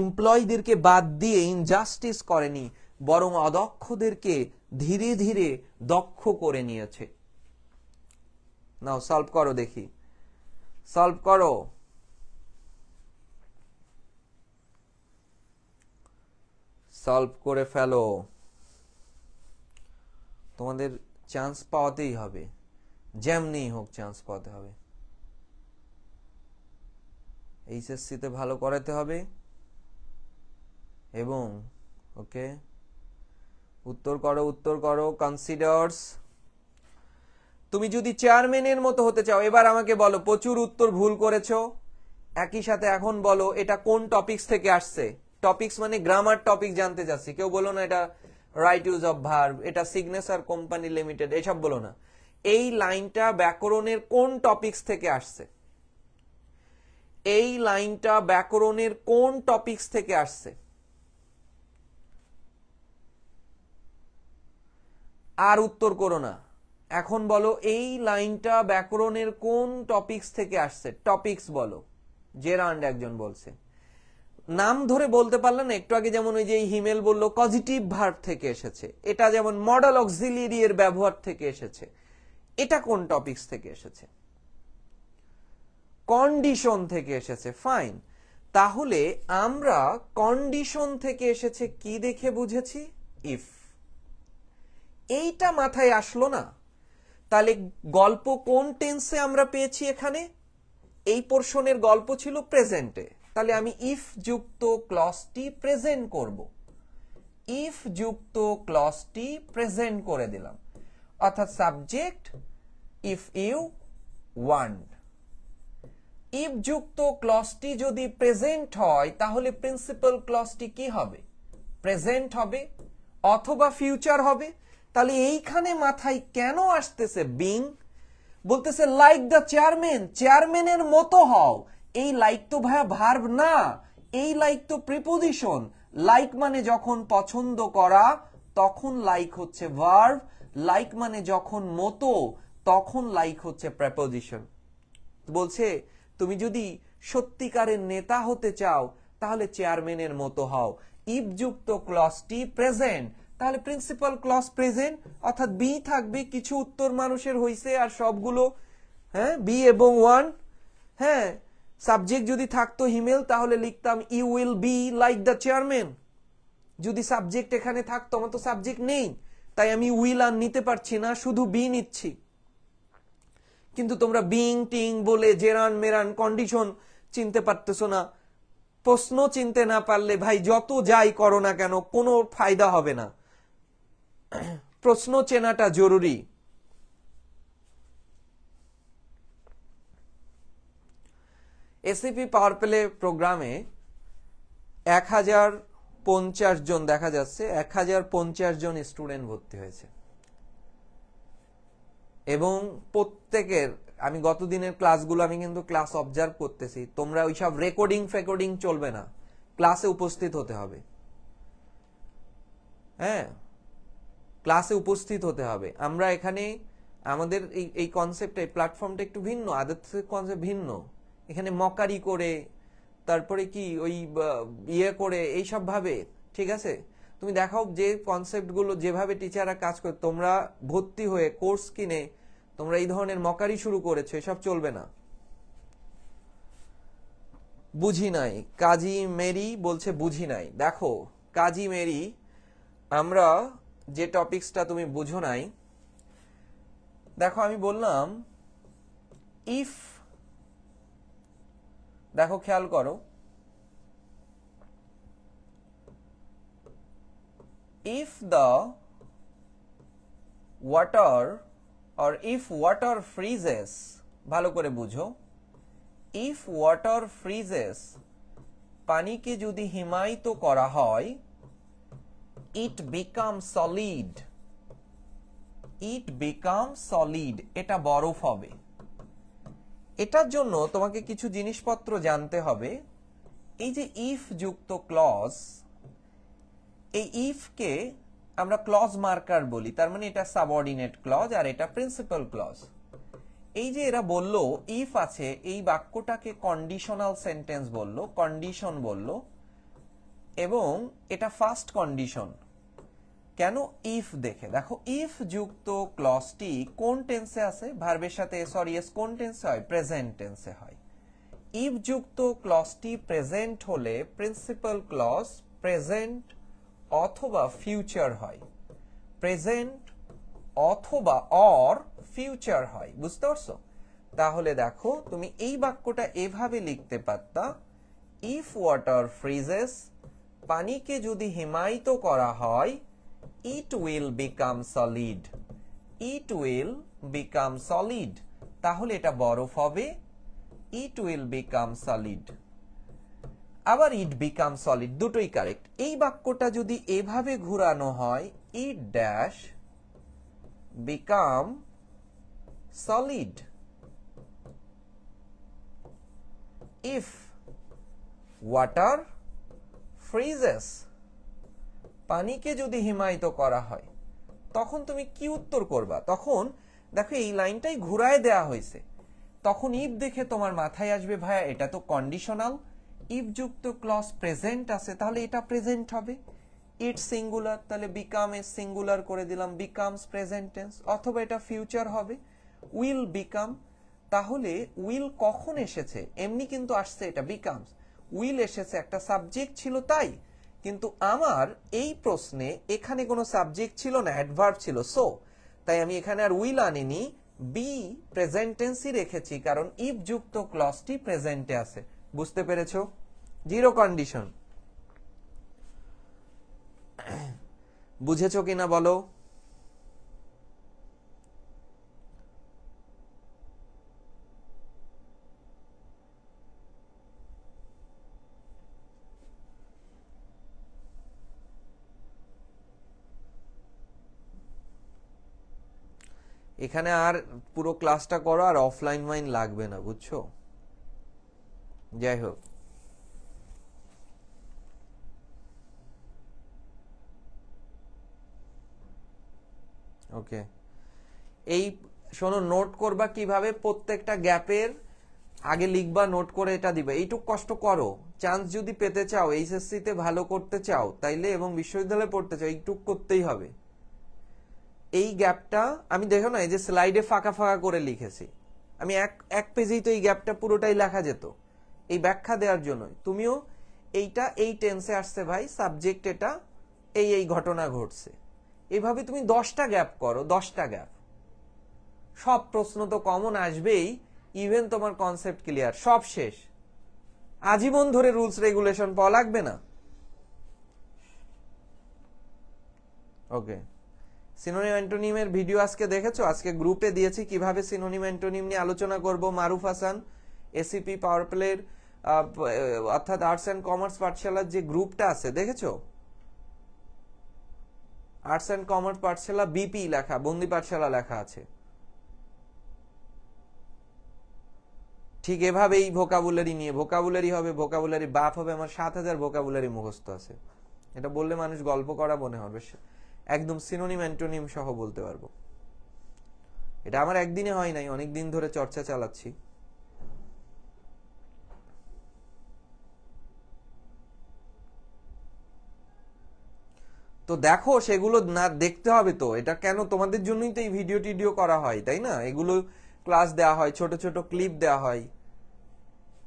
এমপ্লয়ীদেরকে বাদ দিয়ে ইনজাস্টিস করেনি, বরং অদক্ষদেরকে ধীরে ধীরে দক্ষ করে নিয়েছে। নাও সলভ করো দেখি, সলভ করো। সলভ করে ফেলো, তোমাদের চান্স পাওয়াতেই হবে, যেমনি হোক চান্স পাওয়াতে হবে। এইচএসসিতে ভালো করাতে হবে এবং ওকে উত্তর করো, উত্তর করো। কনসিডার্স, তুমি যদি চেয়ারম্যানের মতো হতে চাও, এবার আমাকে বলো প্রচুর উত্তর ভুল করেছো, একই সাথে এখন বলো এটা কোন টপিকস থেকে আসছে। টপিকস মানে গ্রামার টপিক জানতে চাচ্ছি, কেউ বলো না এটা রাইট ইউজ অফ ভার্ব, এটা সিগনেচার কোম্পানি লিমিটেড, এসব বলো না। এই লাইনটা ব্যাকরণের কোন টপিকস থেকে আসছে, এই লাইনটা ব্যাকরণের কোন টপিকস থেকে আসছে। আর উত্তর করো না, এখন বলো এই লাইনটা ব্যাকরণের কোন টপিকস থেকে আসছে। টপিকস বলো। জেরান্ড একজন বলছে, নাম ধরে বলতে পারলে না। একটু আগে যেমন ওই যে হিমেল বলল পজিটিভ ভার্ব থেকে এসেছে, এটা যেমন মডেল অক্সিলিয়ারি এর ব্যবহার থেকে এসেছে। এটা কোন টপিকস থেকে এসেছে? কন্ডিশন থেকে এসেছে। ফাইন, তাহলে আমরা কন্ডিশন থেকে এসেছে কি দেখে বুঝেছি? ইফ। এইটা মাথায় আসলো না, তাহলে গল্প কোন টেন্সে আমরা পেয়েছি? এখানে এই পোরশনের গল্প ছিল প্রেজেন্টে, তাহলে আমি ইফ যুক্ত ক্লজটি প্রেজেন্ট করব। ইফ যুক্ত ক্লজটি প্রেজেন্ট করে দিলাম, অর্থাৎ subject if you want. If যুক্ত ক্লজটি যদি প্রেজেন্ট হয় তাহলে প্রিন্সিপাল ক্লজটি কি হবে? প্রেজেন্ট হবে অথবা ফিউচার হবে। তাহলে এইখানে মাথায় কেন আসতেছে বিং? বলতেছে লাইক দ্য চেয়ারম্যান, চেয়ারম্যানের মতো হও। এই লাইক তো ভাইয়া ভার্ব না, এই লাইক তো প্রিপোজিশন। লাইক মানে যখন পছন্দ করা তখন লাইক হচ্ছে ভার্ব, লাইক মানে যখন মতো তখন লাইক হচ্ছে প্রিপোজিশন। বলছে তুমি যদি সত্যিকারের নেতা হতে চাও তাহলে চেয়ারম্যানের মতো হও। ইফ যুক্ত ক্লজটি প্রেজেন্ট, তাহলে প্রিন্সিপাল ক্লজ প্রেজেন্ট, অর্থাৎ বি থাকবে। কিছু উত্তর মানুষের হইছে আর সবগুলো হ্যাঁ বি এবং ওয়ান। হ্যাঁ, সাবজেক্ট যদি থাকতো হিমেল তাহলে লিখতাম you will be like the chairman. যদি সাবজেক্ট এখানে থাকতো, আমার তো সাবজেক্ট নেই, তাই আমি উইল আর নিতে পারছি না, শুধু বি নিচ্ছি। কিন্তু তোমরা বিং টিং বলে জেরান মেরান কন্ডিশন চিনতে পারতেছো না। প্রশ্ন চিনতে না পারলে ভাই যত যাই করো না কেন কোনো ফায়দা হবে না। প্রশ্ন চেনাটা জরুরি। এসিপি পাওয়ার প্লে প্রোগ্রামে 1050 জন দেখা যাচ্ছে, 1050 জন স্টুডেন্ট ভর্তি হয়েছে এবং প্রত্যেকের, আমি গত দিনের ক্লাসগুলো আমি কিন্তু ক্লাস অবজার্ভ করতেছি, তোমরা ওইসব রেকর্ডিং চলবে না, ক্লাসে উপস্থিত হতে হবে। হ্যাঁ, ক্লাসে উপস্থিত হতে হবে। আমরা এখানে আমাদের এই কনসেপ্ট, এই প্ল্যাটফর্মটা একটু ভিন্ন, আদার্স কনসেপ্ট ভিন্ন। এখানে মকারি করে তারপরে কি ওই ইয়ে করে এইসব ভাবে, ঠিক আছে? তুমি দেখাও যে কনসেপ্টগুলো যেভাবে টিচাররা কাজ করে, তোমরা ভর্তি হয়ে কোর্স কিনে তোমরা এই ধরনের মকারি শুরু করেছো, এসব চলবে না। বুঝি নাই, কাজী মেরি বলছে বুঝি নাই। দেখো কাজী মেরি, আমরা যে টপিকসটা তুমি বুঝো নাই, দেখো আমি বললাম ইফ, দেখো খেয়াল করো, if the water or if water freezes, ভালো করে বুঝো, if water freezes, পানিকে যদি হিমায়িত করা হয়, it becomes solid, it becomes solid, এটা বরফ হবে। এটার জন্য তোমাকে কিছু জিনিসপত্র জানতে হবে। এই যে ইফ যুক্ত ক্লজ, এই ইফ কে আমরা ক্লজ মার্কার বলি, তার মানে এটা সাবঅর্ডিনেট ক্লজ আর এটা প্রিন্সিপাল ক্লজ। এই যে এরা বলল ইফ আছে, এই বাক্যটাকে কন্ডিশনাল সেন্টেন্স বলল, কন্ডিশন বলল, এবং এটা ফার্স্ট কন্ডিশন। কেন ইফ দেখে দেখো ইফ যুক্ত ক্লজটি কোন টেন্সে আছে ভার্বের সাথে সরি এস কোন টেন্সে হয় প্রেজেন্ট টেন্সে হয় ইফ যুক্ত ক্লজটি প্রেজেন্ট হলে প্রিন্সিপাল ক্লজ প্রেজেন্ট অথবা ফিউচার হয় প্রেজেন্ট অথবা অর ফিউচার হয় বুঝতে পারছো তাহলে দেখো তুমি এই বাক্যটা এভাবে লিখতে পারতা ইফ ওয়াটার ফ্রিজেস পানিকে যদি হিমায়িত করা হয় it will become solid it will become solid তাহলে এটা বরফ হবে it will become solid আবার it become solid দুটোই কারেক্ট এই বাক্যটা যদি এভাবে ঘোরানো হয় it dash become solid if water freezes পানিকে যদি হিমায়িত করা হয় তখন তুমি কি উত্তর করবা তখন দেখো এই লাইনটাই ঘুরায় দেয়া হয়েছে তখন ইফ দেখে তোমার মাথায় আসবে ভাইয়া এটা তো কন্ডিশনাল ইফ যুক্ত ক্লজ প্রেজেন্ট আছে তাহলে এটা প্রেজেন্ট হবে ইট সিঙ্গুলার তাহলে বিকাম এ সিঙ্গুলার করে দিলাম বিকামস প্রেজেন্ট টেন্স অথবা এটা ফিউচার হবে উইল বিকাম তাহলে উইল কখন এসেছে এমনি কিন্তু আসছে এটা বিকামস উইল এসেছে একটা সাবজেক্ট ছিল তাই কিন্তু আমার এই প্রশ্নে এখানে কোনো সাবজেক্ট ছিল না অ্যাডভার্ব ছিল সো তাই আমি এখানে আর উইল আনিনি বি প্রেজেন্ট টেন্সই রেখেছি কারণ ইফ যুক্ত ক্লজটি প্রেজেন্টে আছে বুঝতে পেরেছো জিরো কন্ডিশন বুঝেছো কিনা বলো এখানে আর পুরো ক্লাসটা করো আর অফলাইন মাইন লাগবে না বুঝছো যাই হোক ওকে এই শোনো নোট করবা কিভাবে প্রত্যেকটা গ্যাপের আগে লিখবা নোট করে এটা দিবা এইটুক কষ্ট করো চান্স যদি পেতে চাও এইচএসসি তে ভালো করতে চাও তাইলে এবং বিশ্ববিদ্যালয়ে পড়তে চাও এইটুক করতেই হবে এই গ্যাপটা আমি দেখো না এই যে স্লাইডে ফাঁকা ফাঁকা করে লিখেছি আমি এক পেজেই তো এই গ্যাপটা পুরোটাই লেখা যেত এই ব্যাখ্যা দেওয়ার জন্য তুমিও এইটা এই টেন্সে আসছে ভাই সাবজেক্ট এটা এই ঘটনা ঘটছে এভাবে তুমি 10টা গ্যাপ করো 10টা গ্যাপ সব প্রশ্ন তো কমন আসবেই ইভেন তোমার কনসেপ্ট ক্লিয়ার সব শেষ আজীবন ধরে রুলস রেগুলেশন পাওয়া লাগবে না ওকে সিনোনিম অ্যান্টোনিমের ভিডিও আজকে দেখেছো আজকে গ্রুপে দিয়েছি কিভাবে সিনোনিম অ্যান্টোনিম নিয়ে আলোচনা করব মারুফ হাসান এসিপি পাওয়ার প্লের অর্থাৎ আর্টস এন্ড কমার্স পাঠশালার যে গ্রুপটা আছে দেখেছো arts and commerce Pathsala BP লেখা বন্দি পাঠশালা লেখা আছে ঠিক এভাবেই ভোকাবুলারি নিয়ে ভোকাবুলারি হবে ভোকাবুলারি বাপ হবে আমার 7000 ভোকাবুলারি মুখস্থ আছে এটা বললে মানুষ গল্প করা মনে হবে একদম সিনোনিম অ্যান্টোনিম সহ বলতে পারবো এটা আমার একদিনে হয় নাই অনেক দিন ধরে চর্চা চালাচ্ছি তো দেখো সেগুলো না দেখতে হবে তো এটা কেন তোমাদের জন্যই তো এই ভিডিও টিডিও করা হয় তাই না এগুলো ক্লাস দেওয়া হয় ছোট ছোট ক্লিপ দেওয়া হয়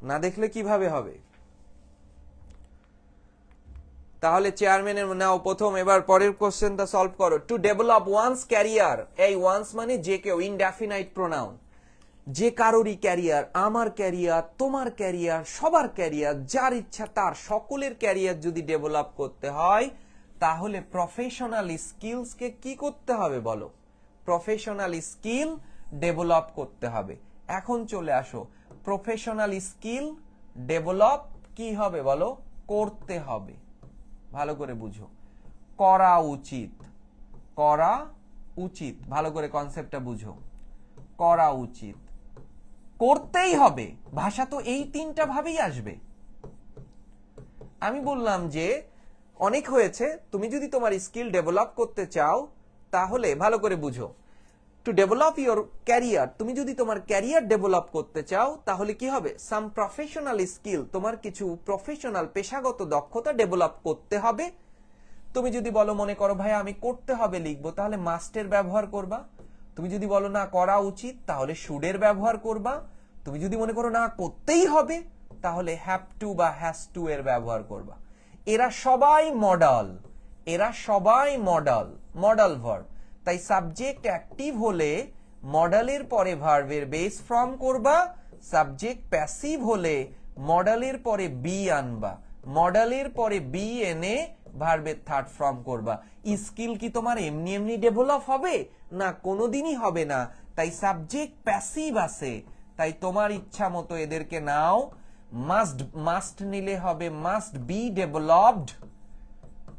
না দেখলে কিভাবে হবে তাহলে চেয়ারম্যানের নাও প্রথম এবার পরের কোশ্চেনটা সলভ করো টু ডেভেলপ ওয়ান্স ক্যারিয়ার এই ওয়ান্স মানে যে কেউ ইনডেফিনাইট প্রোনাউন যে কারোরই ক্যারিয়ার আমার ক্যারিয়ার তোমার ক্যারিয়ার সবার ক্যারিয়ার যার ইচ্ছা তার সকলের ক্যারিয়ার যদি ডেভেলপ করতে হয় তাহলে প্রফেশনাল স্কিলসকে কি করতে হবে বলো প্রফেশনাল স্কিল ডেভেলপ করতে হবে এখন চলে আসো প্রফেশনাল স্কিল ডেভেলপ কি হবে বলো করতে হবে ভালো করে বুঝো করা উচিত ভালো করে কনসেপ্টটা বুঝো করা উচিত করতেই হবে ভাষা তো এই তিনটা ভাবেই আসবে আমি বললাম যে অনেক হয়েছে তুমি যদি তোমার স্কিল ডেভেলপ করতে চাও তাহলে ভালো করে বুঝো টু ডেভেলপ ইওর ক্যারিয়ার তুমি যদি তোমার ক্যারিয়ার ডেভেলপ করতে চাও তাহলে কি হবে সাম প্রফেশনাল স্কিল তোমার কিছু প্রফেশনাল পেশাগত দক্ষতা ডেভেলপ করতে হবে তুমি যদি বলো মনে করো ভাই আমি করতে হবে লিখবো, তাহলে মাস্টের ব্যবহার করবা। তুমি যদি বলো না করা উচিত, তাহলে শুডের ব্যবহার করবা। তুমি যদি মনে করো না করতেই হবে, তাহলে হ্যাভ টু বা হ্যাজ টু এর ব্যবহার করবা। এরা সবাই মডাল, এরা সবাই মডাল, মডাল ভার্ব। তাই সাবজেক্ট অ্যাক্টিভ হলে মডালের পরে ভার্বের বেস ফর্ম করবা, সাবজেক্ট প্যাসিভ হলে মডালের পরে বি আনবা, মডালের পরে বি এনে ভার্বের থার্ড ফর্ম করবা। স্কিল কি তোমার এমনি এমনি ডেভেলপ হবে? না, কোনোদিনই হবে না। তাই সাবজেক্ট প্যাসিভ আছে, তাই তোমার ইচ্ছা মতো এদেরকে নাও। মাস্ট, মাস্ট নিলে হবে must be developed,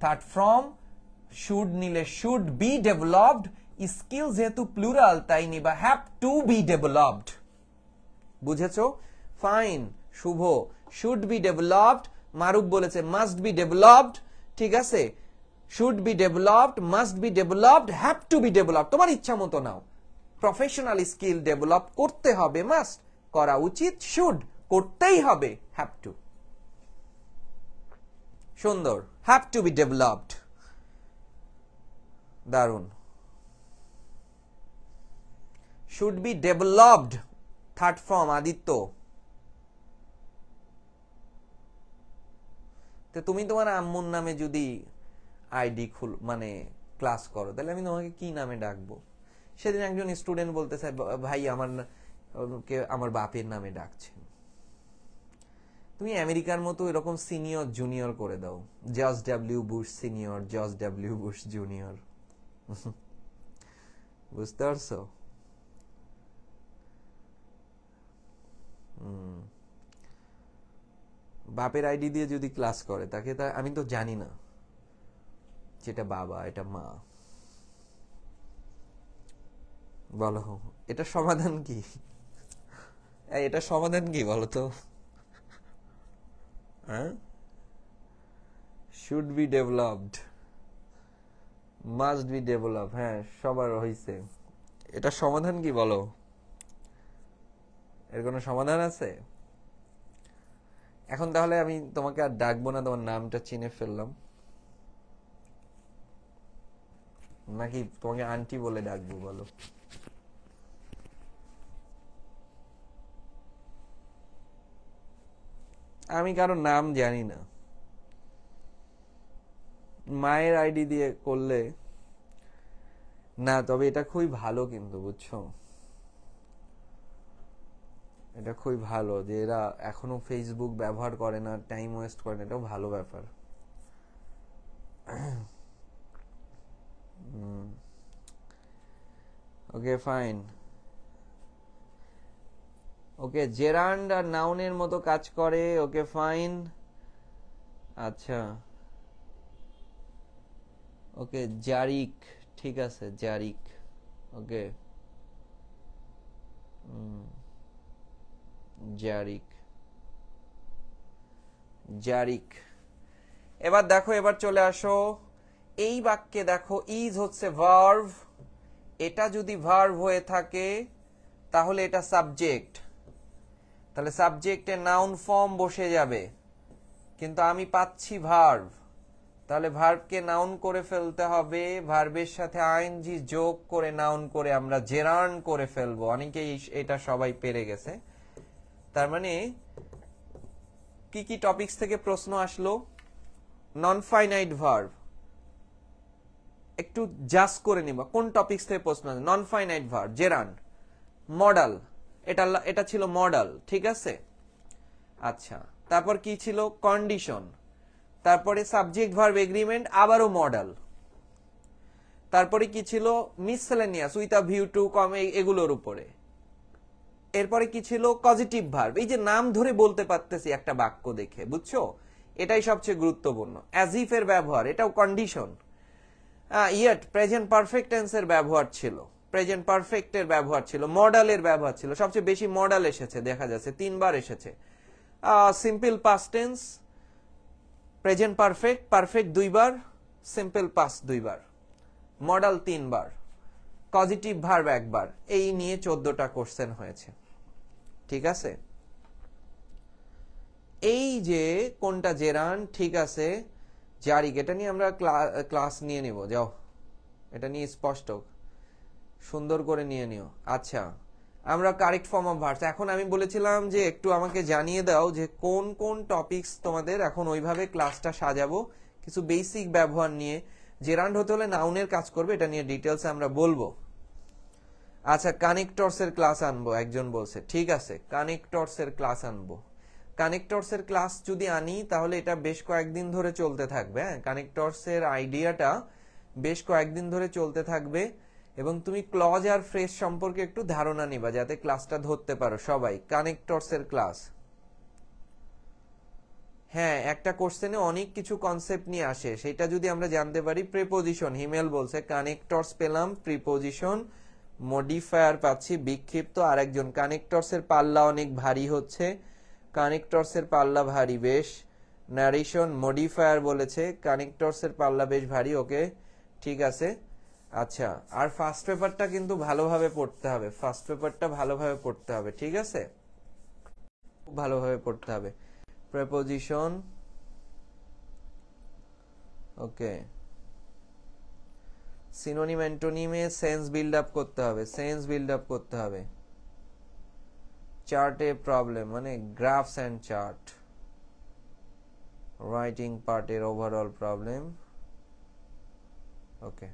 third form. Should নিলে শুড বি ডেভেলপড। স্কিল যেহেতু প্লুরাল তাই নিবা হ্যাভ টু বি ডেভেলপড। বুঝেছো? Fine Shubho. Should be developed, Maruf বলেছে মাস্ট বি ডেভেলপড, ঠিক আছে? Should be developed, must be developed, have to be developed, তোমার ইচ্ছা মতো নাও। প্রফেশনাল স্কিল ডেভেলপ করতে হবে, মাস্ট, করা উচিত শুড, করতেই হবে হ্যাভ টু। সুন্দর, হ্যাভ টু বি ডেভেলপড, দারুন। Should be developed, third form Aditya. তো তুমি তোমার আম্মুর নামে যদি আইডি মানে ক্লাস করো, তাহলে আমি তোমাকে কি নামে ডাকবো? সেদিন একজন স্টুডেন্ট বলতে চায় ভাই আমার বাপের নামে ডাকছেন। তুমি আমেরিকার মতো এরকম সিনিয়র জুনিয়র করে দাও, George W Bush senior, George W Bush junior. বুঝতে পারছো? বাপের আইডি দিয়ে যদি ক্লাস করে তাকে, আমি তো জানি না যেটা বাবা এটা মা। বলো এটা সমাধান কি? এটা সমাধান কি বলো তো? Should be developed, must B develop, হ্যাঁ সবার হয়েছে। এটা সমাধান কি বলো? এর কোনো সমাধান আছে? এখন তাহলে আমি তোমাকে আর ডাকবো না, তোমার নামটা চিনে ফেললাম, নাকি তোমাকে আন্টি বলে ডাকবো বলো? আমি কারো নাম জানি না, মায়ের আইডি দিয়ে করলে না। তবে এটা খুবই ভালো কিন্তু, বুঝছো? এটা খুবই ভালো যে এরা এখনো ফেসবুক ব্যবহার করে না, টাইম ওয়েস্ট করে না, এটাও ভালো ব্যাপার। Okay fine. ওকে, জেরান্ড আর নাউনের মতো কাজ করে। ওকে ফাইন, আচ্ছা। ওকে জারিক, ঠিক আছে জারিক। ওকে জারিক, জারিক। এবার দেখো, এবার চলে আসো এই বাক্যে। দেখো ইজ হচ্ছে ভার্ব, এটা যদি ভার্ব হয়ে থাকে তাহলে এটা সাবজেক্ট, তাহলে সাবজেক্টে নাউন ফর্ম বসে যাবে। কিন্তু আমি পাচ্ছি ভার্ব, তাহলে ভার্বকে নাউন করে ফেলতে হবে। ভার্বের সাথে আইএনজি যোগ করে নাউন করে আমরা জেরান্ড করে ফেলবো। অনেকেই এটা সবাই পেরে গেছে। তার মানে কি কি টপিকস থেকে প্রশ্ন আসলো? নন ফাইনাইট ভার্ব, একটু জাজ করে নিবা কোন টপিকস থেকে প্রশ্ন আসে। Non finite verb gerund, modal, এটা ছিল মডাল, ঠিক আছে। আচ্ছা, তারপর কি ছিল? কন্ডিশন, তারপরে সাবজেক্ট ভার্ব এগ্রিমেন্ট, আবারও মডাল। তারপরে কি ছিল? Miscellaneous, with a view to come, এগুলোর উপরে। এরপরে কি ছিল? পজিটিভ ভার্ব, এই যে নাম ধরে বলতে পারতেছি একটা বাক্য দেখে, বুঝছো? এটাই সবচেয়ে গুরুত্বপূর্ণ। অ্যাজ ইফ এর ব্যবহার, এটাও কন্ডিশন। ইয়েট, প্রেজেন্ট পারফেক্ট টেন্সের ব্যবহার ছিল, প্রেজেন্ট পারফেক্টের ব্যবহার ছিল, মডালের ব্যবহার ছিল। সবচেয়ে বেশি মডাল এসেছে, দেখা যাচ্ছে 3 বার এসেছে। Simple past tense, present perfect, perfect 2 বার, সিম্পল পাস্ট 2 বার, মডাল 3 বার, পজিটিভ ভার্ব 1 বার। এই নিয়ে 14টা কোশ্চেন হয়েছে, ঠিক আছে। এই যে কোনটা জেরান্ড, ঠিক আছে, জারিক, এটা নিয়ে আমরা ক্লাস নিয়ে নিব, যাও এটা নিয়ে স্পষ্ট সুন্দর করে নিয়ে নিও। আচ্ছা, আমরা কারেক্ট ফর্ম অফ ভার্বস, এখন আমি বলেছিলাম যে একটু আমাকে জানিয়ে দাও যে কোন কোন টপিকস তোমাদের এখন ওইভাবে ক্লাসটা সাজাবো, কিছু বেসিক ব্যবহার নিয়ে। জেরান্ড হতে হলে নাউনের কাজ করবে, এটা নিয়ে ডিটেলস আমরা বলবো। আচ্ছা, কানেক্টরস এর ক্লাস আনবো একজন বলছে, ঠিক আছে কানেক্টরস এর ক্লাস আনবো। কানেক্টরস এর ক্লাস যদি আনি তাহলে এটা বেশ কয়েকদিন ধরে চলতে থাকবে। হ্যাঁ, কানেক্টরস এর আইডিয়াটা বেশ কয়েকদিন ধরে চলতে থাকবে এবং তুমি ক্লজ আর ফ্রেজ সম্পর্কে একটু ধারণা নিবা যাতে ক্লাসটা ধরতে পারো সবাই। কানেক্টরস এর ক্লাস, হ্যাঁ একটা কোশ্চেনে অনেক কিছু কনসেপ্ট নিয়ে আসে, সেটা যদি আমরা জানতে পারি। প্রিপোজিশন, হিমেল বলছে কানেক্টরস পেলাম, প্রিপোজিশন, মডিফায়ার পাচ্ছি বিক্ষিপ্ত। আরেকজন কানেক্টরস এর পাল্লা অনেক ভারী হচ্ছে, কানেক্টরস এর পাল্লা ভারী বেশ। ন্যারেশন, মডিফায়ার বলেছে কানেক্টরস এর পাল্লা বেশ ভারী, ওকে ঠিক আছে। আচ্ছা, আর ফার্স্ট পেপারটা কিন্তু ভালোভাবে পড়তে হবে, ফার্স্ট পেপারটা ভালোভাবে পড়তে হবে, ঠিক আছে খুব ভালোভাবে পড়তে হবে। প্রিপোজিশন, ওকে, সিনোনিম অ্যান্টোনিমে সেন্স বিল্ড আপ করতে হবে, সেন্স বিল্ড আপ করতে হবে। চার্টে প্রবলেম মানে গ্রাফস এন্ড চার্ট, রাইটিং পার্টের ওভারঅল প্রবলেম, ওকে।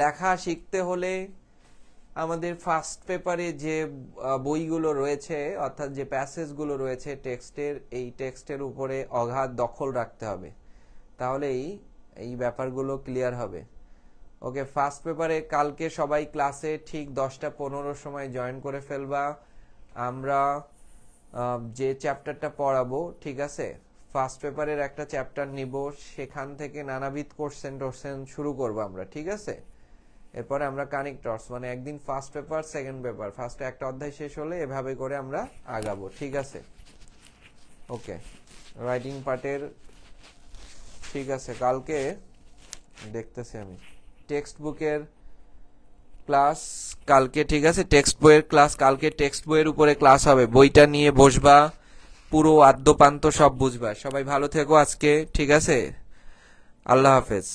লেখা শিখতে হলে আমাদের ফার্স্ট পেপারে যে বইগুলো রয়েছে অর্থাৎ যে প্যাসেজগুলো রয়েছে টেক্সটের, এই টেক্সটের উপরে অগাধ দখল রাখতে হবে, তাহলেই এই ব্যাপারগুলো ক্লিয়ার হবে। ওকে, ফার্স্ট পেপারে কালকে সবাই ক্লাসে ঠিক 10:15 সময় জয়েন করে ফেলবা। আমরা যে চ্যাপ্টারটা পড়াবো, ঠিক আছে, ফার্স্ট পেপারের একটা চ্যাপ্টার নিব, সেখান থেকে নানাবিধ কোশ্চেন শুরু করবো আমরা, ঠিক আছে। এরপরে আমরা কানেক্টরস মানে একদিন ফার্স্ট পেপার, সেকেন্ড পেপার, ফার্স্টে একটা অধ্যায় শেষ হলে এভাবে করে আমরা আগাবো, ঠিক আছে। ওকে, রাইটিং পার্টের, ঠিক আছে, কালকে দেখতেছি আমি টেক্সট বুকের ক্লাস কালকে, ঠিক আছে, টেক্সট বইয়ের ক্লাস কালকে, টেক্সট বইয়ের উপরে ক্লাস হবে, বইটা নিয়ে বসবা, পুরো আদ্যপান্ত সব বুঝবা। সবাই ভালো থেকো আজকে, ঠিক আছে, আল্লাহ হাফেজ।